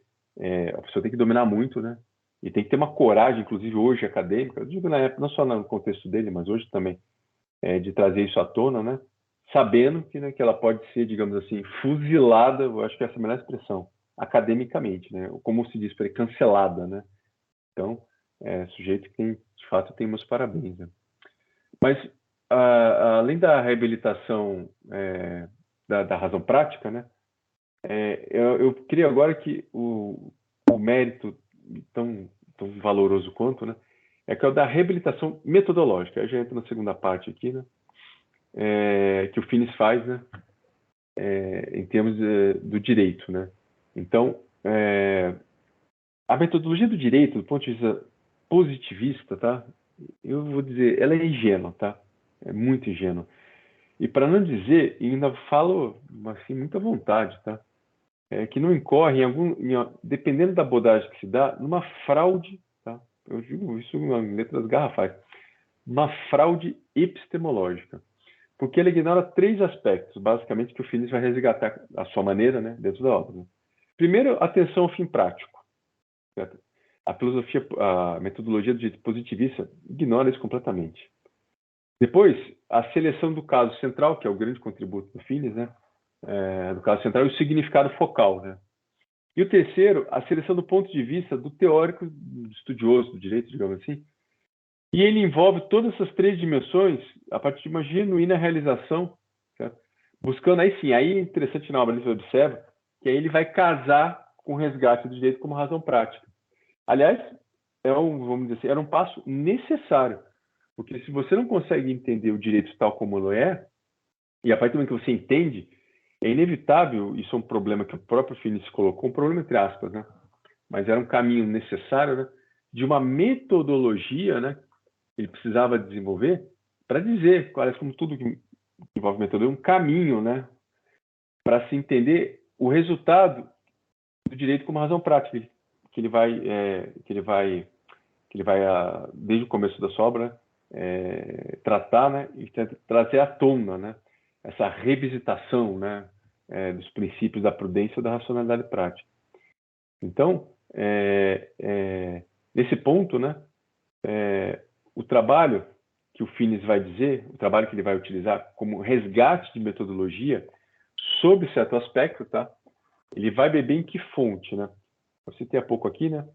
a pessoa tem que dominar muito, né? E tem que ter uma coragem, inclusive hoje acadêmica, eu digo na época, não só no contexto dele, mas hoje também, de trazer isso à tona, né? Sabendo que, né, que ela pode ser, digamos assim, fuzilada, eu acho que essa é a melhor expressão, academicamente, né? Como se diz para ele, cancelada, né? Então, sujeito que tem, de fato, tem meus parabéns, né? Mas, além da reabilitação da razão prática, né? Eu queria agora que o mérito tão valoroso quanto, né? É que é o da reabilitação metodológica. Aí já entra na segunda parte aqui, né? Que o Finis faz, né? Em termos do direito, né? Então, a metodologia do direito, do ponto de vista positivista, tá? Eu vou dizer, ela é ingênua, tá? É muito ingênua. E para não dizer, e ainda falo assim, muita vontade, tá? Que não incorre dependendo da abordagem que se dá, numa fraude, tá? Eu digo isso em letras garrafais, uma fraude epistemológica. Porque ele ignora três aspectos, basicamente, que o Finis vai resgatar à sua maneira, né, dentro da obra. Né? Primeiro, atenção ao fim prático. certo? A metodologia do direito positivista ignora isso completamente. Depois, a seleção do caso central, que é o grande contributo do Finis, né? Do caso central, e o significado focal, né? E o terceiro, a seleção do ponto de vista do teórico, do estudioso do direito, digamos assim. E ele envolve todas essas três dimensões a partir de uma genuína realização, certo? Buscando aí sim, aí é interessante na obra ele observa que aí ele vai casar com o resgate do direito como razão prática. Aliás, vamos dizer assim, era um passo necessário, porque se você não consegue entender o direito tal como ele é, e a partir do momento que você entende, é inevitável, isso é um problema que o próprio Finis colocou, um problema entre aspas, né? Mas era um caminho necessário, né? De uma metodologia, né? Ele precisava desenvolver para dizer, quase como tudo que envolve metodologia, um caminho, né? Para se entender o resultado do direito como razão prática, que ele vai desde o começo da sua obra, tratar, né, e trazer à tona, né, essa revisitação, né, dos princípios da prudência e da racionalidade prática. Então, nesse ponto, né, o trabalho que o Finis vai dizer, o trabalho que ele vai utilizar como resgate de metodologia sobre certo aspecto, tá? Ele vai beber em que fonte, né? Eu citei há pouco aqui, né?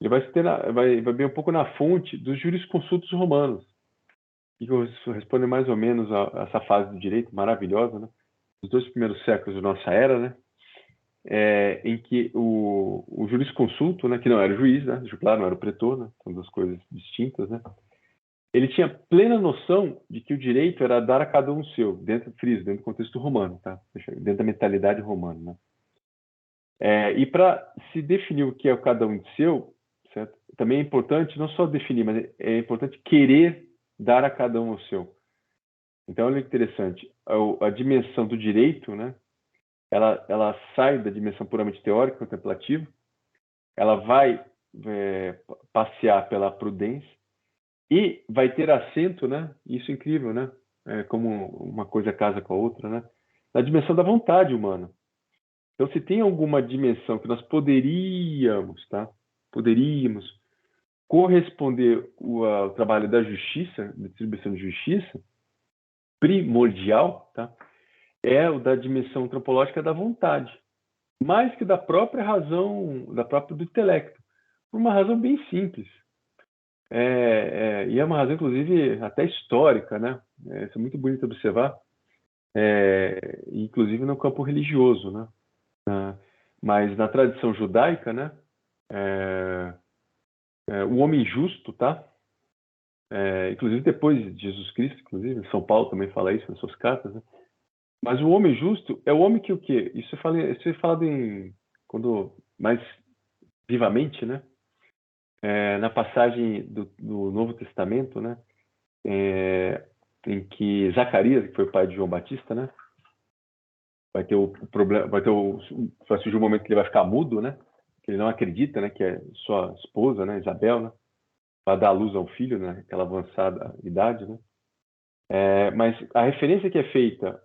Ele vai beber um pouco na fonte dos jurisconsultos romanos, que respondem mais ou menos a essa fase do direito maravilhosa, né? Os 2 primeiros séculos da nossa era, né? Em que o jurisconsulto, né? Que não era o juiz, né? Claro, não era o pretor, né? São duas coisas distintas, né? Ele tinha plena noção de que o direito era dar a cada um o seu, dentro do contexto romano, tá? Dentro da mentalidade romana, né? E para se definir o que é cada um de seu, certo? Também é importante não só definir, mas é importante querer dar a cada um o seu. Então, olha que interessante, a dimensão do direito, né? Ela sai da dimensão puramente teórica, contemplativa, ela vai passear pela prudência e vai ter assento, né? Isso é incrível, né? Como uma coisa casa com a outra, né? Na dimensão da vontade humana. Então, se tem alguma dimensão que nós poderíamos, tá? Poderíamos corresponder ao trabalho da justiça, da distribuição de justiça, primordial, tá? É o da dimensão antropológica da vontade, mais que da própria razão, do intelecto, por uma razão bem simples. E é uma razão, inclusive, até histórica, né? Isso é muito bonito observar, inclusive no campo religioso, né? Mas na tradição judaica, né? O homem justo, tá? Inclusive depois de Jesus Cristo, inclusive, São Paulo também fala isso nas suas cartas, né? Mas o homem justo é o homem que o quê? Isso é falado quando mais vivamente, né? Na passagem do Novo Testamento, né? Em que Zacarias, que foi o pai de João Batista, né? Vai ter o problema, vai surgir um momento que ele vai ficar mudo, né? Que ele não acredita, né? Que é sua esposa, né? Isabel, né? Vai dar à luz a um filho, né? Aquela avançada idade, né? Mas a referência que é feita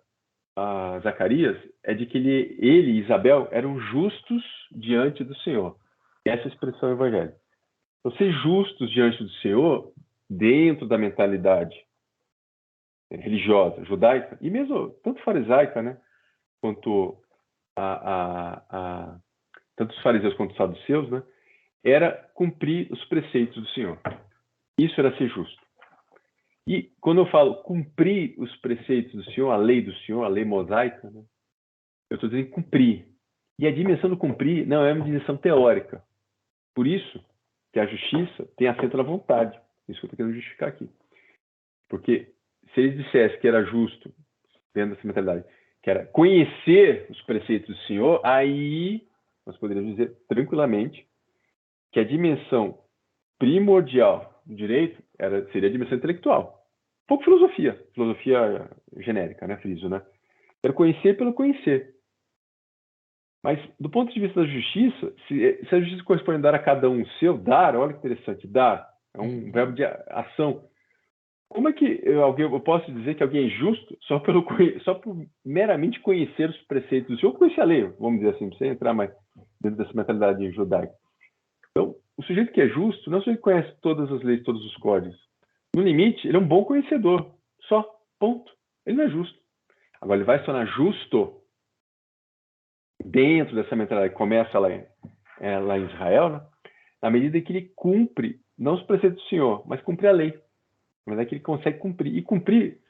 a Zacarias é de que ele e Isabel eram justos diante do Senhor. Essa é a expressão evangélica. Então, ser justos diante do Senhor, dentro da mentalidade religiosa, judaica, e mesmo tanto farisaica, né? Quanto tanto os fariseus quanto os saduceus, né? Era cumprir os preceitos do Senhor. Isso era ser justo. E quando eu falo cumprir os preceitos do Senhor, a lei do Senhor, a lei mosaica, né? Eu estou dizendo cumprir. E a dimensão do cumprir não é uma dimensão teórica. Por isso que a justiça tem assento na vontade. Isso que eu estou querendo justificar aqui. Porque se eles dissessem que era justo, dentro dessa mentalidade, que era conhecer os preceitos do Senhor, aí nós poderíamos dizer tranquilamente que a dimensão primordial do direito seria a dimensão intelectual. Um pouco filosofia genérica, né, friso, né? Era conhecer pelo conhecer. Mas, do ponto de vista da justiça, se a justiça corresponde a dar a cada um o seu, dar, olha que interessante, dar, é um verbo de ação. Como é que eu posso dizer que alguém é justo só por meramente conhecer os preceitos do Senhor, ou conhecer a lei, vamos dizer assim, sem entrar mais dentro dessa mentalidade judaica? Então, sujeito que é justo não é o sujeito que conhece todas as leis, todos os códigos. No limite, ele é um bom conhecedor. Só. Ponto. Ele não é justo. Agora, ele vai se tornar justo dentro dessa mentalidade que começa lá em Israel, né? Na medida que ele cumpre, não os preceitos do Senhor, mas cumpre a lei. Mas é que ele consegue cumprir. E cumprir,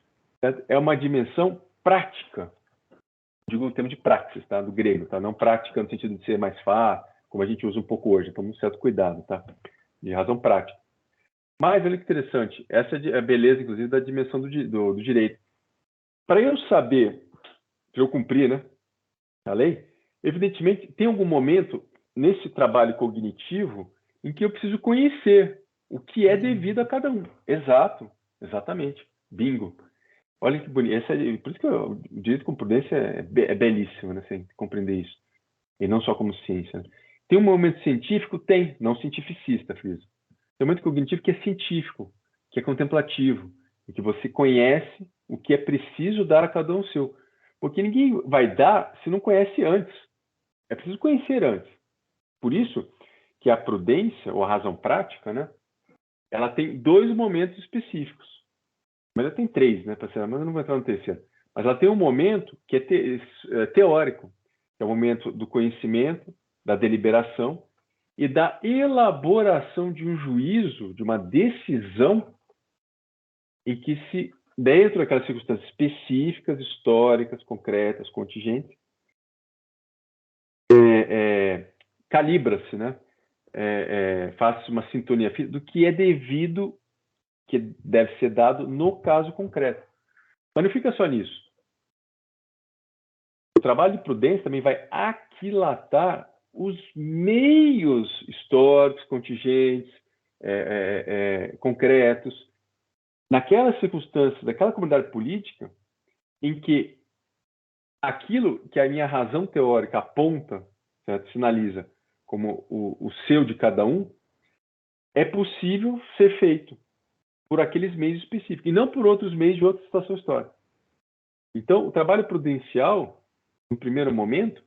certo? É uma dimensão prática. Digo o termo de praxis, tá? Do grego, tá? Não prática no sentido de ser mais fácil, como a gente usa um pouco hoje. Toma um certo cuidado, tá? De razão prática. Mas olha que interessante. Essa é a beleza, inclusive, da dimensão do direito. Para eu saber, para eu cumprir, né, a lei, evidentemente, tem algum momento nesse trabalho cognitivo em que eu preciso conhecer o que é devido a cada um. Exato, exatamente. Bingo. Olha que bonito. Por isso que o direito com prudência é belíssimo, né? Você compreender isso. E não só como ciência. Né? Tem um momento científico? Tem. Não cientificista, Friso. Tem um momento cognitivo que é científico, que é contemplativo, em que você conhece o que é preciso dar a cada um seu. Porque ninguém vai dar se não conhece antes. É preciso conhecer antes. Por isso que a prudência, ou a razão prática, né, ela tem 2 momentos específicos. Mas ela tem 3, né, mas eu não vou entrar no terceiro. Mas ela tem um momento que é teórico, que é o momento do conhecimento, da deliberação e da elaboração de um juízo, de uma decisão em que se, dentro daquelas circunstâncias específicas, históricas, concretas, contingentes, calibra-se, né? Faz uma sintonia do que é devido, que deve ser dado no caso concreto. Mas não fica só nisso. O trabalho de prudência também vai aquilatar os meios históricos, contingentes, concretos, naquelas circunstâncias, daquela comunidade política, em que aquilo que a minha razão teórica aponta, certo? Sinaliza como o seu de cada um, é possível ser feito por aqueles meios específicos, e não por outros meios de outra situação histórica. Então, o trabalho prudencial, no primeiro momento,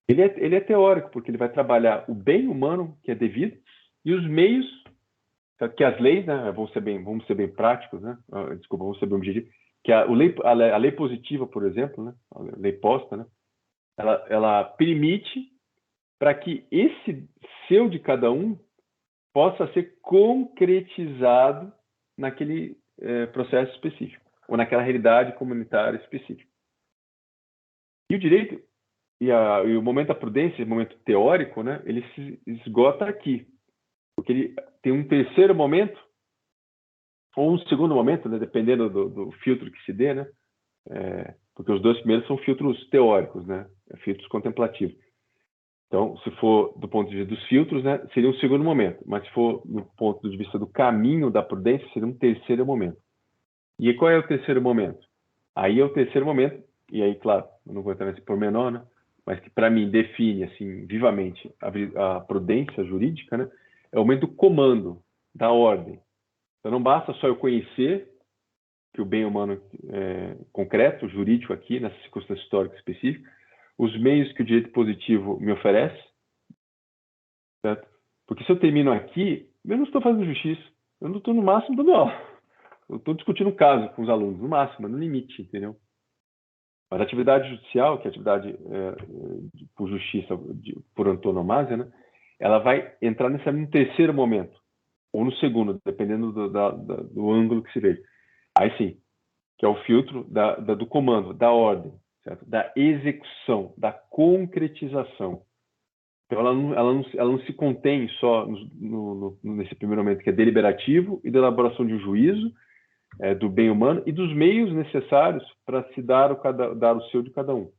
ele é teórico, porque ele vai trabalhar o bem humano, que é devido, e os meios, que as leis, né, vamos ser bem práticos, né? Desculpa, vamos ser bem objetivos, que a lei positiva, por exemplo, né? A lei posta, né? Ela permite para que esse seu de cada um possa ser concretizado naquele processo específico, ou naquela realidade comunitária específica. E o direito e o momento da prudência, o momento teórico, né, ele se esgota aqui. Porque ele tem um terceiro momento, ou um segundo momento, né, dependendo do filtro que se dê, né, porque os 2 primeiros são filtros teóricos, né, filtros contemplativos. Então, se for do ponto de vista dos filtros, né, seria um segundo momento. Mas se for do ponto de vista do caminho da prudência, seria um terceiro momento. E qual é o terceiro momento? Aí é o terceiro momento, e aí, claro, eu não vou entrar nesse pormenor, né, mas que para mim define assim vivamente a prudência jurídica, né, é o momento do comando, da ordem. Então não basta só eu conhecer que o bem humano concreto, jurídico aqui, nessa circunstância histórica específica, os meios que o direito positivo me oferece, certo? Porque se eu termino aqui, eu não estou fazendo justiça, eu não estou no máximo dando aula. Eu estou discutindo um caso com os alunos, no máximo, no limite, entendeu? Mas a atividade judicial, que é a atividade por justiça, por antonomasia, né, ela vai entrar num terceiro momento, ou no segundo, dependendo do ângulo que se veja. Aí sim, que é o filtro do comando, da ordem, certo? Da execução, da concretização. Então, ela não se contém só nesse primeiro momento, que é deliberativo e da elaboração de um juízo, do bem humano e dos meios necessários para se dar o seu de cada um.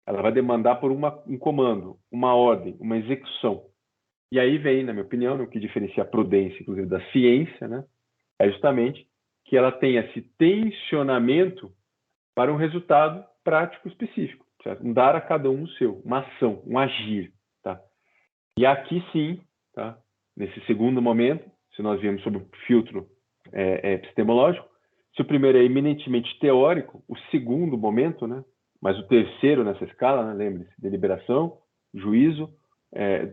Ela vai demandar por um comando, uma ordem, uma execução. E aí vem, na minha opinião, o que diferencia a prudência, inclusive, da ciência, né, é justamente que ela tem esse tensionamento para um resultado prático específico, certo? Um dar a cada um o seu, uma ação, um agir. Tá? E aqui sim, tá? Nesse segundo momento, se nós viemos sob o filtro epistemológico, se o primeiro é eminentemente teórico, o segundo momento, né? Mas o terceiro nessa escala, né? Lembre-se, deliberação, juízo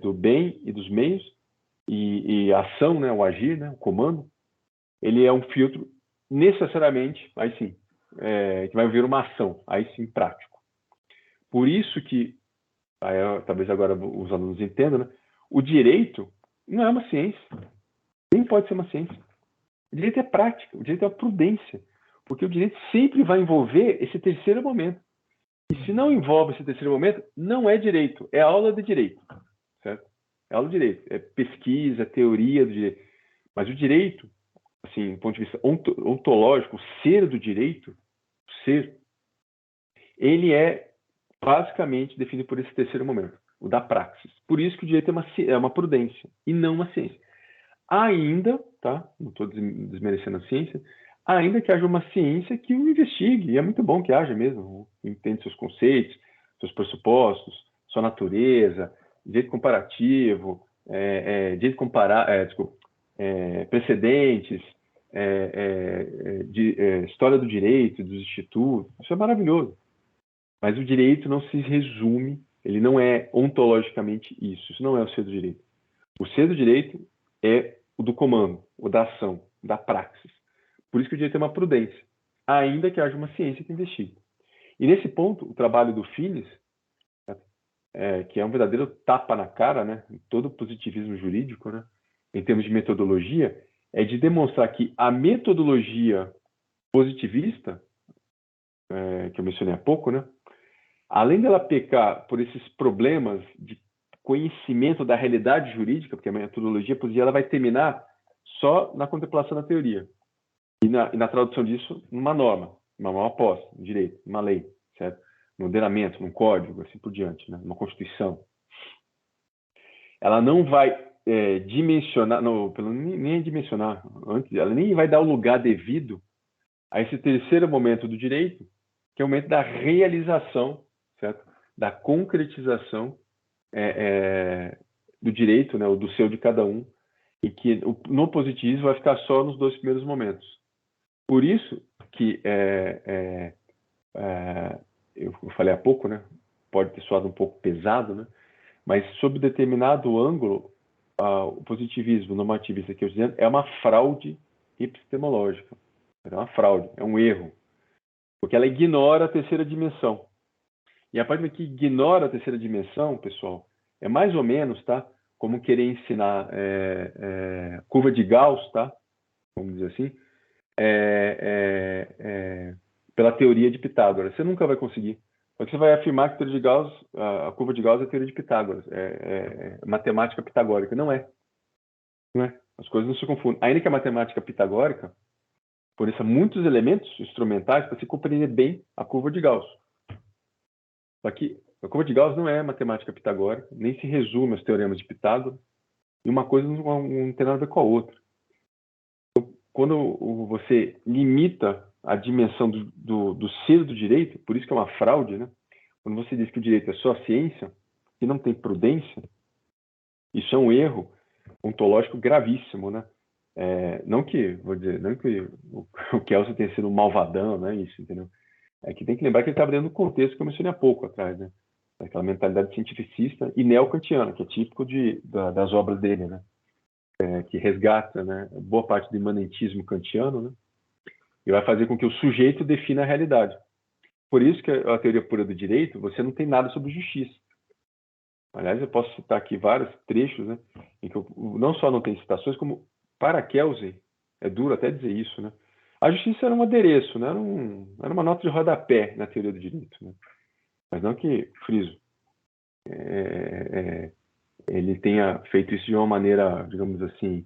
do bem e dos meios, e a ação, né, o agir, né, o comando, ele é um filtro necessariamente, aí sim, que vai vir uma ação, aí sim, prático. Por isso que, talvez agora os alunos entendam, né, o direito não é uma ciência, nem pode ser uma ciência. O direito é prática, o direito é uma prudência, porque o direito sempre vai envolver esse terceiro momento. E se não envolve esse terceiro momento, não é direito, é aula de direito, certo? É aula de direito, é pesquisa, teoria do direito. Mas o direito, assim, do ponto de vista ontológico, o ser do direito, o ser, ele é basicamente definido por esse terceiro momento, o da praxis. Por isso que o direito é uma prudência e não uma ciência. Ainda, tá? Não estou desmerecendo a ciência, ainda que haja uma ciência que o investigue, e é muito bom que haja mesmo, entende seus conceitos, seus pressupostos, sua natureza, direito comparativo, direito precedentes, história do direito, dos institutos, isso é maravilhoso. Mas o direito não se resume, ele não é ontologicamente isso não é o ser do direito. O ser do direito é o do comando, o da ação, da praxis. Por isso que o direito é uma prudência, ainda que haja uma ciência que investigue. E nesse ponto, o trabalho do Finis, que é um verdadeiro tapa na cara, né, em todo o positivismo jurídico, né, em termos de metodologia, é de demonstrar que a metodologia positivista, que eu mencionei há pouco, né, além dela pecar por esses problemas de conhecimento da realidade jurídica, porque a metodologia positiva ela vai terminar só na contemplação da teoria e na tradução disso numa norma posta, um direito, uma lei, certo? No ordenamento, num código, assim por diante, né? Numa constituição. Ela não vai dimensionar, nem dimensionar, antes, ela nem vai dar o lugar devido a esse terceiro momento do direito, que é o momento da realização, certo? Da concretização do direito, né, ou do seu de cada um, e que no positivismo vai ficar só nos dois primeiros momentos. Por isso que eu falei há pouco, né, pode ter soado um pouco pesado, né, mas sob determinado ângulo, o positivismo normativista que eu estou dizendo é uma fraude epistemológica. É uma fraude, é um erro, porque ela ignora a terceira dimensão. E a partir que ignora a terceira dimensão, pessoal, é mais ou menos, tá? Como querer ensinar curva de Gauss, tá? Vamos dizer assim, pela teoria de Pitágoras. Você nunca vai conseguir. Porque você vai afirmar que a teoria de Gauss, a curva de Gauss é a teoria de Pitágoras, é matemática pitagórica. Não é. Não é. As coisas não se confundem. Ainda que a matemática pitagórica forneça muitos elementos instrumentais para se compreender bem a curva de Gauss. Só que a curva de Gauss não é matemática pitagórica, nem se resume aos teoremas de Pitágoras, e uma coisa não tem nada a ver com a outra. Então, quando você limita a dimensão do ser do direito, por isso que é uma fraude, né? Quando você diz que o direito é só ciência, e não tem prudência, isso é um erro ontológico gravíssimo, né? Não que o Kelsen tenha sido um malvadão, não é isso, entendeu? É que tem que lembrar que ele está dentro do contexto que eu mencionei há pouco atrás, né? Aquela mentalidade cientificista e neokantiana, que é típico das obras dele, né? Que resgata, né, boa parte do imanentismo kantiano, né? E vai fazer com que o sujeito defina a realidade. Por isso que a teoria pura do direito, você não tem nada sobre justiça. Aliás, eu posso citar aqui vários trechos, né, em que não só não tem citações, como para Kelsen, é duro até dizer isso, né? A justiça era um adereço, né? Era uma nota de rodapé na teoria do direito, né? Mas não que, friso, ele tenha feito isso de uma maneira, digamos assim,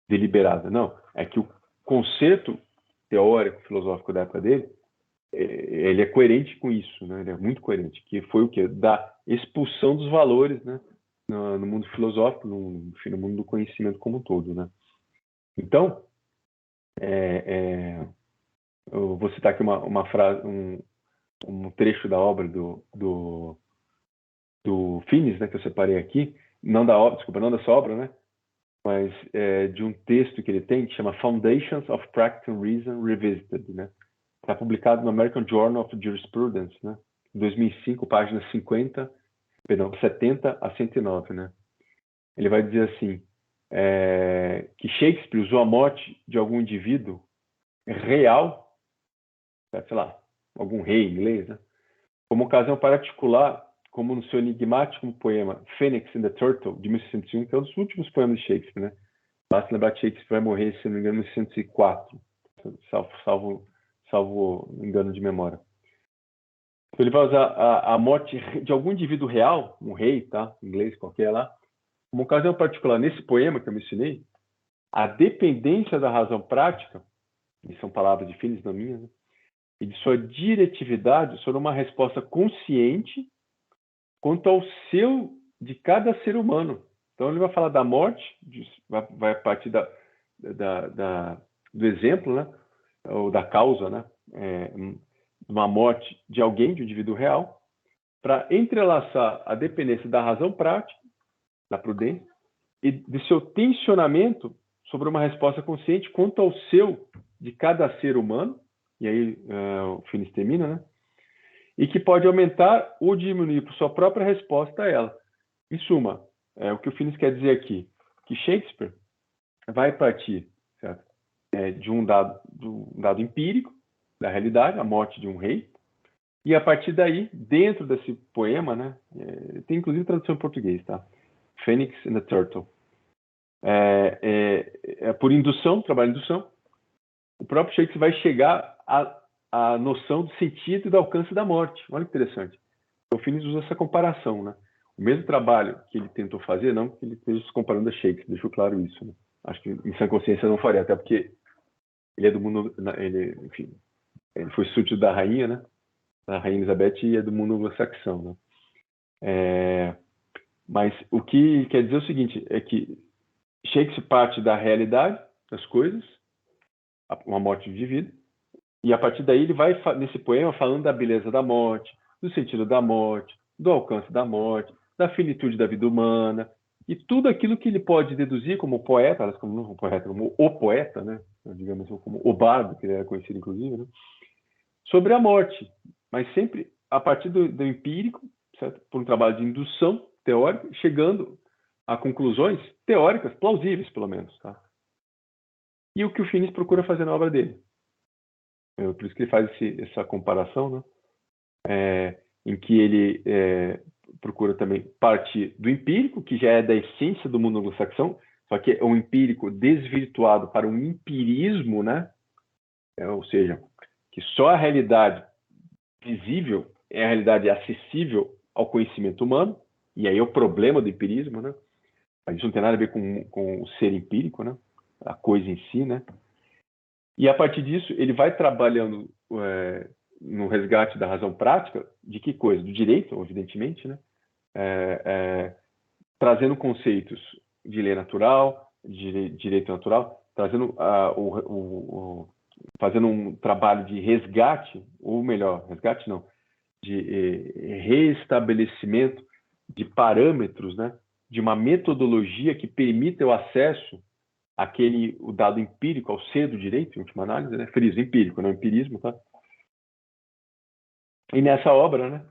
deliberada. Não, é que o conceito teórico, filosófico da época dele, ele é coerente com isso, né? Ele é muito coerente, que foi o quê? Da expulsão dos valores, né? No mundo filosófico, no mundo do conhecimento como um todo, né? Então, eu vou citar aqui uma frase, um trecho da obra do Finis, né, que eu separei aqui, não da sua obra, né, mas de um texto que ele tem que chama Foundations of Practical Reason Revisited, né? Está publicado no American Journal of Jurisprudence, né? 2005, páginas 70 a 109, né? Ele vai dizer assim: que Shakespeare usou a morte de algum indivíduo real, sei lá, algum rei inglês, né, como ocasião particular, como no seu enigmático poema Phoenix and the Turtle, de 1601, que é um dos últimos poemas de Shakespeare, né? Basta lembrar que Shakespeare vai morrer, se não me engano, em 1604, salvo engano de memória. Então, ele vai usar a morte de algum indivíduo real, um rei, tá? Inglês qualquer lá, como ocasião particular nesse poema que eu mencionei, a dependência da razão prática, e são palavras de Finis, não minhas, né? E de sua diretividade sobre uma resposta consciente quanto ao seu, de cada ser humano. Então, ele vai falar da morte, vai partir do exemplo, né? Ou da causa, né? Uma morte de alguém, de um indivíduo real, para entrelaçar a dependência da razão prática, da prudência, e de seu tensionamento sobre uma resposta consciente quanto ao seu, de cada ser humano, e aí o Finis termina, né? E que pode aumentar ou diminuir por sua própria resposta a ela. Em suma, o que o Finis quer dizer aqui, que Shakespeare vai partir, certo? De um dado empírico, da realidade, a morte de um rei, e a partir daí, dentro desse poema, né, tem inclusive tradução em português, tá? Phoenix and the Turtle. Por indução, trabalho de indução, o próprio Shakespeare vai chegar à noção do sentido e do alcance da morte. Olha que interessante. O Finis usa essa comparação, né? O mesmo trabalho que ele tentou fazer, não que ele esteja se comparando a Shakespeare, deixou claro isso, né? Acho que em sã consciência não faria, até porque ele é do mundo, enfim, ele foi súdito da rainha, né? Da rainha Elizabeth, e é do mundo anglo-saxão, né? Mas o que quer dizer o seguinte, é que Shakespeare parte da realidade das coisas, uma morte de vida, e a partir daí ele vai, nesse poema, falando da beleza da morte, do sentido da morte, do alcance da morte, da finitude da vida humana, e tudo aquilo que ele pode deduzir como poeta, como o poeta, né? Digamos assim, como o bardo, que ele era conhecido inclusive, né? Sobre a morte, mas sempre a partir do empírico, certo? Por um trabalho de indução teórica, chegando a conclusões teóricas, plausíveis pelo menos, tá? E o que o Finis procura fazer na obra dele. Por isso que ele faz essa comparação, né? Em que ele procura também partir do empírico, que já é da essência do mundo anglo-saxão, só que é um empírico desvirtuado para um empirismo, né? Ou seja, que só a realidade visível é a realidade acessível ao conhecimento humano, e aí é o problema do empirismo, né? Mas isso não tem nada a ver com o ser empírico, né? A coisa em si, né? E a partir disso, ele vai trabalhando no resgate da razão prática, de que coisa? Do direito, evidentemente, né? Trazendo conceitos de lei natural, de direito natural, trazendo fazendo um trabalho de resgate, ou melhor, resgate não, de reestabelecimento de parâmetros, né? De uma metodologia que permita o acesso o dado empírico ao ser do direito, em última análise, né? Friso, empírico, não empirismo, tá? E nessa obra, né,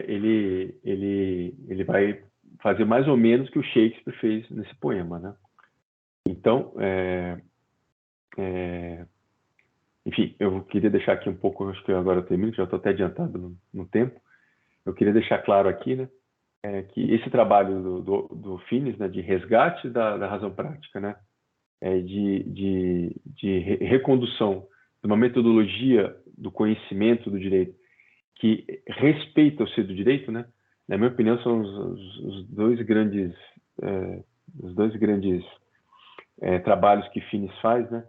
ele vai fazer mais ou menos o que o Shakespeare fez nesse poema, né? Então, enfim, eu queria deixar aqui um pouco, acho que agora eu termino, já estou até adiantado no tempo. Eu queria deixar claro aqui, né, que esse trabalho do Finis, né, de resgate da razão prática, né, de recondução de uma metodologia do conhecimento do direito que respeita o ser do direito, né? Na minha opinião, são os dois grandes trabalhos que Finis faz, né?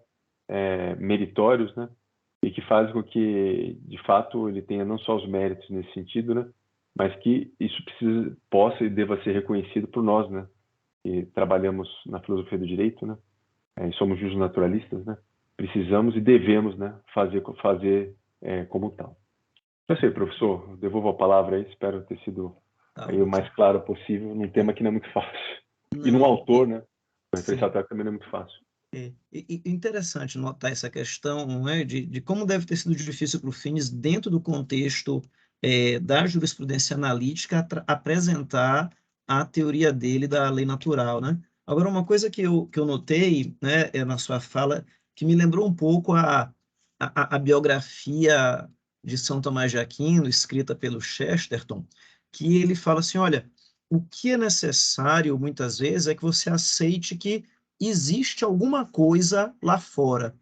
Meritórios, né? E que fazem com que, de fato, ele tenha não só os méritos nesse sentido, né? Mas que isso possa e deva ser reconhecido por nós, né? Que trabalhamos na filosofia do direito, né? Somos justnaturalistas, né? Precisamos e devemos, né, fazer como tal. Não sei, professor, devolvo a palavra aí, espero ter sido aí o mais claro possível num tema que não é muito fácil. E num autor, né? O referencial teórico também não é muito fácil.
Interessante notar essa questão, não é, de como deve ter sido difícil para o Finis, dentro do contexto da jurisprudência analítica, apresentar a teoria dele da lei natural, né? Agora, uma coisa que eu notei, né, na sua fala, que me lembrou um pouco a biografia de São Tomás de Aquino, escrita pelo Chesterton, que ele fala assim: olha, o que é necessário, muitas vezes, é que você aceite que existe alguma coisa lá fora.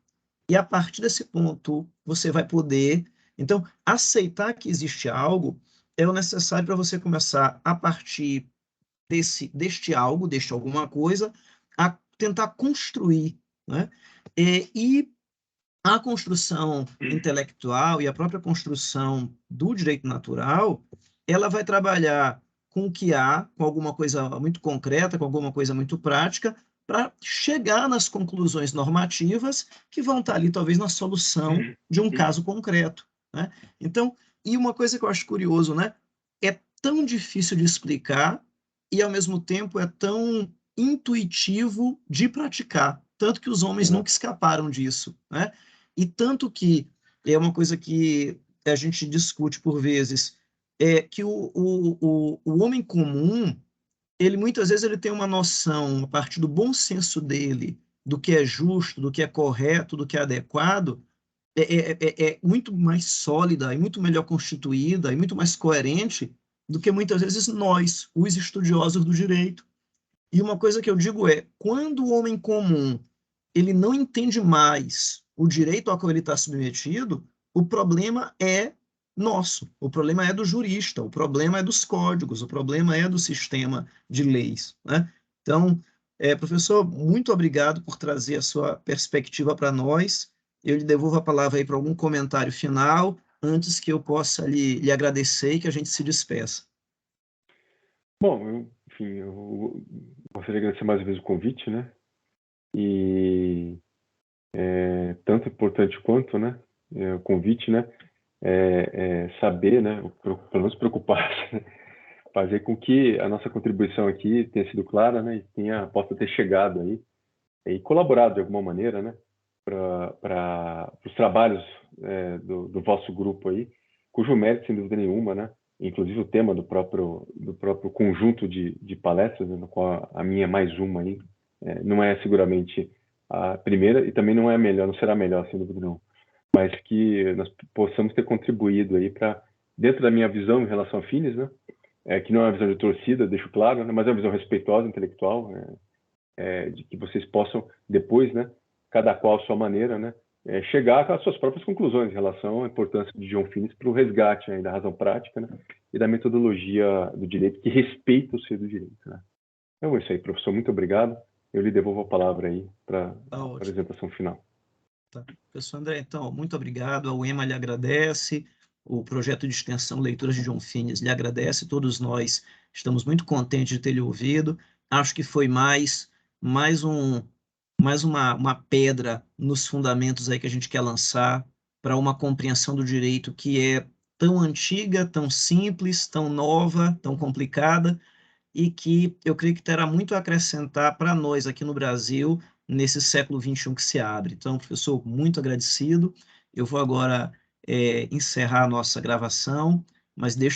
E a partir desse ponto, você vai poder. Então, aceitar que existe algo é o necessário para você começar, a partir deste algo, deste alguma coisa, a tentar construir, né? E a construção intelectual e a própria construção do direito natural, ela vai trabalhar com o que há, com alguma coisa muito concreta, com alguma coisa muito prática, para chegar nas conclusões normativas que vão estar ali, talvez, na solução de um caso concreto, né? Então, e uma coisa que eu acho curioso, né? É tão difícil de explicar e, ao mesmo tempo, é tão intuitivo de praticar. Tanto que os homens nunca escaparam disso, né? E tanto que é uma coisa que a gente discute por vezes, é que o homem comum, ele muitas vezes ele tem uma noção, a partir do bom senso dele, do que é justo, do que é correto, do que é adequado, é muito mais sólida e muito melhor constituída e muito mais coerente do que muitas vezes nós, os estudiosos do direito. E uma coisa que eu digo é, quando o homem comum ele não entende mais o direito ao qual ele está submetido, o problema é nosso, o problema é do jurista, o problema é dos códigos, o problema é do sistema de leis, né? Então, professor, muito obrigado por trazer a sua perspectiva para nós. Eu lhe devolvo a palavra aí para algum comentário final, antes que eu possa lhe agradecer e que a gente se despeça.
Bom, enfim, eu gostaria de agradecer mais uma vez o convite, né? E tanto importante quanto, né? O convite, né? Saber, né? Pelo menos preocupar-se, né? Fazer com que a nossa contribuição aqui tenha sido clara, né? E possa ter chegado aí e colaborado de alguma maneira, né? Para os trabalhos do vosso grupo aí, cujo mérito, sem dúvida nenhuma, né? Inclusive o tema do próprio conjunto de palestras, né, no qual a minha é mais uma aí, não é seguramente a primeira e também não é a melhor, não será a melhor, sem dúvida não, mas que nós possamos ter contribuído aí para, dentro da minha visão em relação a Finis, né, que não é uma visão de torcida, deixo claro, né, mas é uma visão respeitosa, intelectual, de que vocês possam depois, né, cada qual à sua maneira, né, chegar às suas próprias conclusões em relação à importância de João Finis para o resgate, né, da razão prática, né, e da metodologia do direito que respeita o ser do direito, né. Então é isso aí, professor, muito obrigado. Eu lhe devolvo a palavra aí para
Tá
a
ótimo.
apresentação final.
Tá. Professor André, então, muito obrigado. A UEMA lhe agradece, o projeto de extensão Leituras de John Finnes lhe agradece, todos nós estamos muito contentes de ter lhe ouvido. Acho que foi mais um, mais uma pedra nos fundamentos aí que a gente quer lançar para uma compreensão do direito que é tão antiga, tão simples, tão nova, tão complicada, e que eu creio que terá muito a acrescentar para nós aqui no Brasil, nesse século XXI que se abre. Então, professor, muito agradecido. Eu vou agora encerrar a nossa gravação, mas deixo